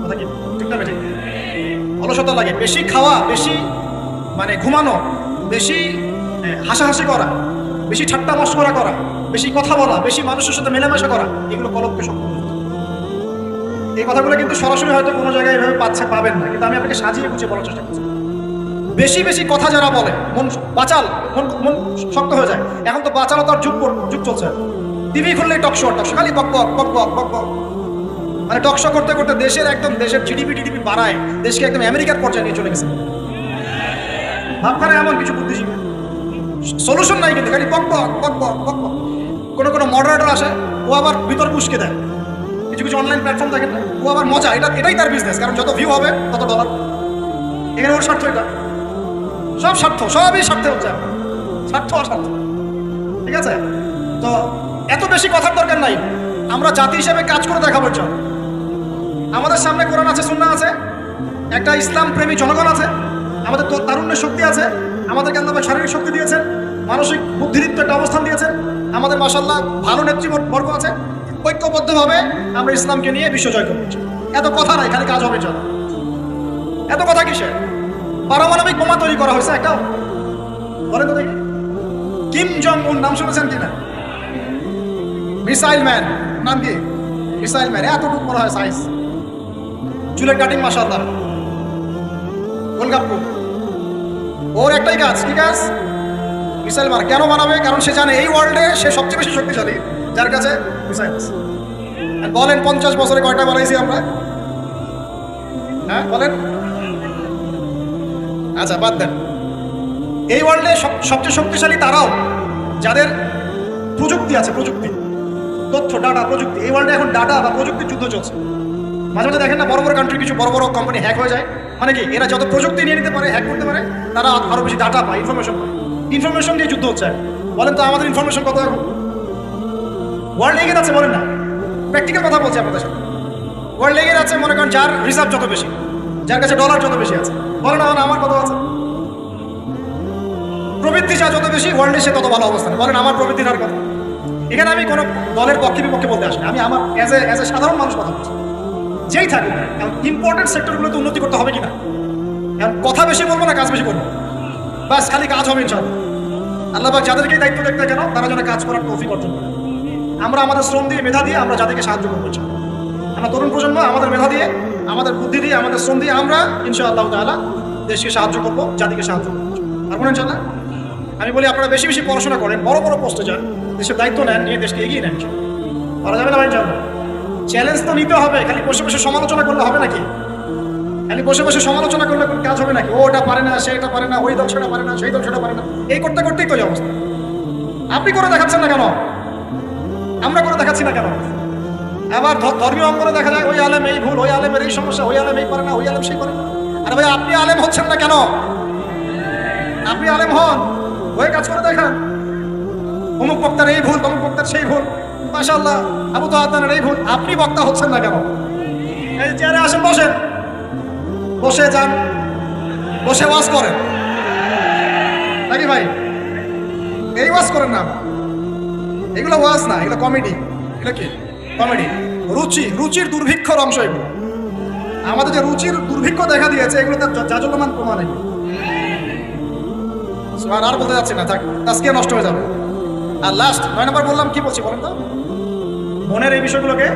কথা কি ঠিক না? ঠিক, অলসতা লাগে। বেশি খাওয়া, বেশি মানে ঘুমানো, বেশি হাসাহাসি করা, বেশি ঠাট্টা মশকরা করা, বেশি কথা বলা, বেশি মানুষের সাথে মেলামেশা করা, এগুলো কলবকে শক্ত করে। এই কথাগুলো কিন্তু সরাসরি হয়তো কোনো জায়গায় এভাবে পাবেন না, কিন্তু আমি আপনাকে সাজিয়ে গুছিয়ে বলার চেষ্টা করছি। বেশি বেশি কথা যারা বলে, মন বাচাল, মন শক্ত হয়ে যায়। এখন তো বাচালতার যুগ চলছে। টিভি খুললেই টকশো, খালি বক বক। মানে টকশো করতে করতে দেশের জিডিপি বাড়ায়, দেশকে একদম আমেরিকার পর্যায়ে নিয়ে চলে গেছে। ভাবখানে এমন কিছু বুদ্ধিজীবী, সলিউশন নাই কিন্তু, খালি বক বক। কোনো মডারেটর আসে, ও আবার বিতর্ক উস্কে দেয়। কিছু অনলাইন প্ল্যাটফর্ম থাকে, ও আবার মজা, এটাই তার বিজনেস, কারণ যত ভিউ হবে তত ডলার। এখানে ওর স্বার্থ, এটা সব স্বার্থ, সবই স্বার্থে হচ্ছে, স্বার্থ আর স্বার্থ। ঠিক আছে? তো এত বেশি কথার দরকার নাই, আমরা জাতি হিসেবে কাজ করে দেখাবো। আমাদের সামনে কোরআন আছে, সুন্নাহ আছে, একটা ইসলাম প্রেমী জনগণ আছে, আমাদের তারুণ্যের শক্তি আছে, আমাদেরকে আল্লাহ শারীরিক শক্তি দিয়েছেন, মানসিক বুদ্ধিদীপ্ত একটা অবস্থান দিয়েছেন, আমাদের মাশাআল্লাহ ভালো নেতৃবর্গ আছে। ঐক্যবদ্ধভাবে আমরা ইসলামকে নিয়ে বিশ্ব জয় করবো। এত কথা নাই, খালি কাজ হবে। চলো, এত কথা কিসের? পারমাণবিক বোমা তৈরি করা হয়েছে একটাও? বলেন তো দেখি। কিম জং উন নাম শুনেছেন কিনা? মিসাইল ম্যান নাম কি? মিসাইল ম্যান, এতটুকু বলা হয় সাইজ, চুলের কাটিং মাশাআল্লাহ, গোলগাপ্পু। ওর একটাই কাজ, কি কাজ? মিসাইল মার। কেন বানাবে? কারণ সে জানে এই ওয়ার্ল্ডে সে সবচেয়ে বেশি শক্তিশালী, যার কাছে মিসাইল আছে। বলেন 50 বছরে কয়টা বানাইছি আমরা? হ্যাঁ বলেন। আচ্ছা বাদ দেন। এই ওয়ার্ল্ডে সবচেয়ে শক্তিশালী তারাও যাদের প্রযুক্তি আছে, প্রযুক্তি, তথ্য, ডাটা, প্রযুক্তি। এই ওয়ার্ল্ডে এখন ডাটা বা প্রযুক্তির যুদ্ধ চলছে। মাঝে মাঝে দেখেন না, বড় বড় কান্ট্রি, কিছু বড় বড় কোম্পানি হ্যাক হয়ে যায়। মানে কি, এরা যত প্রযুক্তি নিয়ে নিতে পারে, হ্যাক করতে পারে, তারা আরো বেশি ডাটা পায়, ইনফরমেশন পায়। ইনফরমেশন দিয়ে যুদ্ধ হচ্ছে। বলেন তো আমাদের ইনফরমেশন কত এখন? ওয়ার্ল্ড এগিয়ে যাচ্ছে, বলেন না? প্র্যাকটিক্যাল কথা বলছি আপনাদের সাথে। ওয়ার্ল্ড এগিয়ে যাচ্ছে, মনে করেন যার রিজার্ভ যত বেশি, যার কাছে ডলার যত বেশি আছে। বলেন আমার কত আছে? প্রবৃদ্ধি যা যত বেশি, ওয়ার্ল্ডে সে তত ভালো অবস্থানে। বলেন আমার প্রবৃদ্ধির হার কত? এখানে আমি কোনো দলের পক্ষে বিপক্ষে বলতে আসি, আমি আমার এজ এ সাধারণ মানুষ কথা বলছি। যেই থাকুক, ইম্পর্টেন্ট সেক্টরগুলোতে উন্নতি করতে হবে কিনা? কথা বেশি বলবো না, কাজ বেশি করবো, বাস খালি কাজ হবে ইনশাআল্লাহ। আল্লাহ পাক যাদেরকে দায়িত্ব দেখতে কেন, তারা যেন কাজ করার তৌফিক অর্জন করে। আমরা আমাদের শ্রম দিয়ে, মেধা দিয়ে আমরা যাদেরকে সাহায্য করবো। আমরা তরুণ প্রজন্ম, আমাদের মেধা দিয়ে, আমাদের বুদ্ধি দিয়ে, আমাদের শ্রম দিয়ে আমরা ইনশাআল্লাহ তাআলা দেশকে সাহায্য করবো, জাতিকে সাহায্য করবো। পারবো না ইনশাআল্লাহ? আমি বলি আপনারা বেশি বেশি পড়াশোনা করেন, বড় বড় পোস্টে যান, দেশের দায়িত্ব নেন, নিয়ে দেশকে এগিয়ে নেন। পারা যাবে না ভাই? ইনশাআল্লাহ। চ্যালেঞ্জ তো নিতে হবে, খালি বসে বসে সমালোচনা করলে হবে নাকি? খালি বসে বসে সমালোচনা করলে কাজ হবে নাকি? ও এটা পারে না, সে এটা পারে না, ওই দল সেটা পারে না, সেই দল সেটা পারে না, এই করতে করতেই তো এই অবস্থা। আপনি করে দেখাচ্ছেন না কেন? আমরা করে দেখাচ্ছি না কেন? আবার ধর্মীয় অঙ্গনে দেখা যায় ওই আলেম এই ভুল, ওই আলেমের এই সমস্যা, ওই আলেম এই করে না, ওই আলেম সেই করে না। আরে ভাই আপনি আলেম হচ্ছেন না কেন? আপনি আলেম হন, ওই কাজ করে দেখান। অমুক বক্তার এই ভুল, তমুক বক্তার সেই ভুল, মাশাআল্লাহ আবু তাহার এই ভুল, আপনি বক্তা হচ্ছেন না কেন? এই চেয়ারে আসেন, বসেন, বসে যান, বসে ওয়াজ করেন নাকি ভাই? এই ওয়াজ করেন না, এগুলো ওয়াজ না, এগুলো কমেডি। এগুলো কি কমেডি? রুচির দুর্ভিক্ষর অংশ এগুলো। আমাদের যে রুচির দুর্ভিক্ষ দেখা দিয়েছে, এগুলো তার জাজল্যমান প্রমাণ। এগুলো আর বলতে যাচ্ছি না, থাক, তাজকিয়া নষ্ট হয়ে যাবে। আর লাস্ট 9 নম্বর বললাম, কি বলছি বলেন তো? মনের এই বিষয়গুলোকে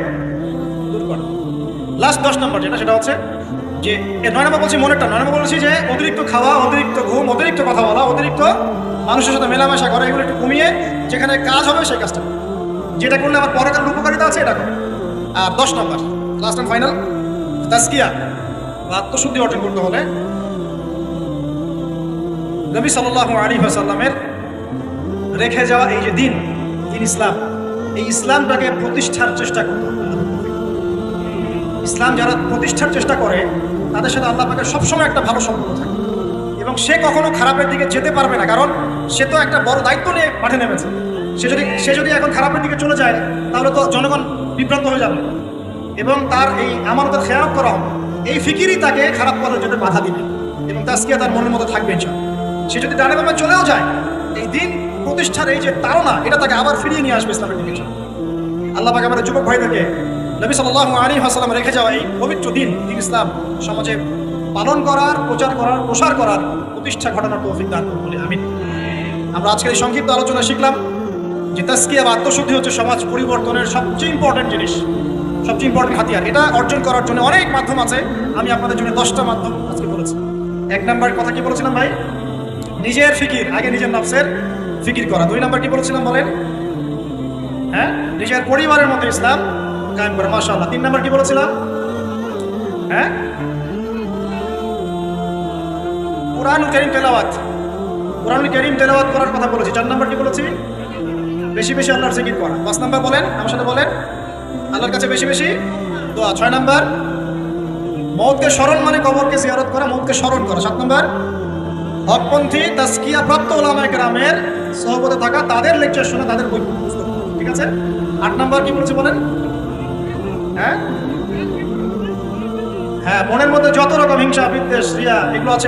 দূর করে। লাস্ট 10 নম্বর যেটা, সেটা হচ্ছে যে 9 নম্বর বলছি মনেরটা। 9 নম্বর বলছি যে অতিরিক্ত খাওয়া, অতিরিক্ত ঘুম, অতিরিক্ত কথা বলা, অতিরিক্ত মানুষের সাথে মেলামেশা করা, এগুলো একটু কমিয়ে যেখানে কাজ হবে সেই কাজটা, যেটা করলে আমার পরে কারোর উপকারিতা আছে এটা করে। আর 10 নম্বর লাস্ট অ্যান্ড ফাইনাল, তাজকিয়া বা আত্মশুদ্ধি অর্জন করতে হলে নবী সাল্লাল্লাহু আলাইহি ওয়াসাল্লামের রেখে যাওয়া এই যে দিন ইসলাম, এই ইসলামটাকে প্রতিষ্ঠার চেষ্টা করতে হবে। ইসলাম যারা প্রতিষ্ঠার চেষ্টা করে তাদের সাথে আল্লাহ পাকের সবসময় একটা ভালো সম্পর্ক থাকে, এবং সে কখনো খারাপের দিকে যেতে পারবে না, কারণ সে তো একটা বড় দায়িত্ব নিয়ে মাঠে নেমেছে। সে যদি এখন খারাপের দিকে চলে যায়, তাহলে তো জনগণ বিভ্রান্ত হয়ে যাবে এবং তার এই আমানতের খেয়ানত করা হবে। এই ফিকিরই তাকে খারাপ পথে যেতে বাধা দিবে, এবং তাজকিয়া তার মনের মতো থাকবে ইনশাআল্লাহ। সে যদি ডানে বামে চলেও যায়, এই দিন প্রতিষ্ঠার এই যে তাড়না, এটা তাকে আবার ফিরিয়ে নিয়ে আসবে ইসলামের দিকে। আল্লাহ পাক আমাদের যুবক ভাইদেরকে নবী সাল্লাল্লাহু আলাইহি ওয়াসাল্লাম রেখে যাওয়া এই পবিত্র দিন ইসলাম সমাজে পালন করার, প্রচার করার, প্রসার করার, প্রতিষ্ঠা ঘটানোর তৌফিক দান করুন বলে আমিন। আমরা আজকের এই সংক্ষিপ্ত আলোচনা শিখলাম যে তাজকিয়া বা আত্মশুদ্ধি হচ্ছে সমাজ পরিবর্তনের সবচেয়ে ইম্পর্টেন্ট জিনিস, সবচেয়ে ইম্পর্টেন্ট হাতিয়ার। এটা অর্জন করার জন্য অনেক মাধ্যম আছে। আমি আপনাদের জন্য 10টা মাধ্যম আজকে বলেছি। 1 নাম্বার কথা কি বলেছিলাম ভাই? নিজের ফিকির, আগে নিজের নফসের ফিকির করা। 2 নাম্বার কি বলেছিলাম বলেন? হ্যাঁ, নিজের পরিবারের মধ্যে ইসলাম কায়েম করা, মাশাআল্লাহ। 3 নাম্বার কি বলেছিলাম? হ্যাঁ, কুরআনুল কারীম তেলাওয়াত, কুরআনুল কারীম তেলাওয়াত করার কথা বলেছি। 4 নাম্বার কি বলেছি? বেশি বেশি আল্লাহর জিকির করা। 5 নাম্বার বলেন, আমার সাথে বলেন, আল্লাহর কাছে বেশি বেশি দোয়া। 6 নাম্বার মওতকে স্মরণ, মানে কবরকে জিয়ারত করা, মওতকে স্মরণ করা। 7 নাম্বার হকপন্থী তাজকিয়া প্রাপ্ত উলামায়ে কেরামের সোহবতে থাকা, তাদের লেকচার শোনা, তাদের বই পুস্তক। ঠিক আছে? 8 নাম্বার কি বলেছে বলেন? হ্যাঁ, মনের মধ্যে যত রকম হিংসা, বিদ্বেষ, রিয়া এগুলো আছে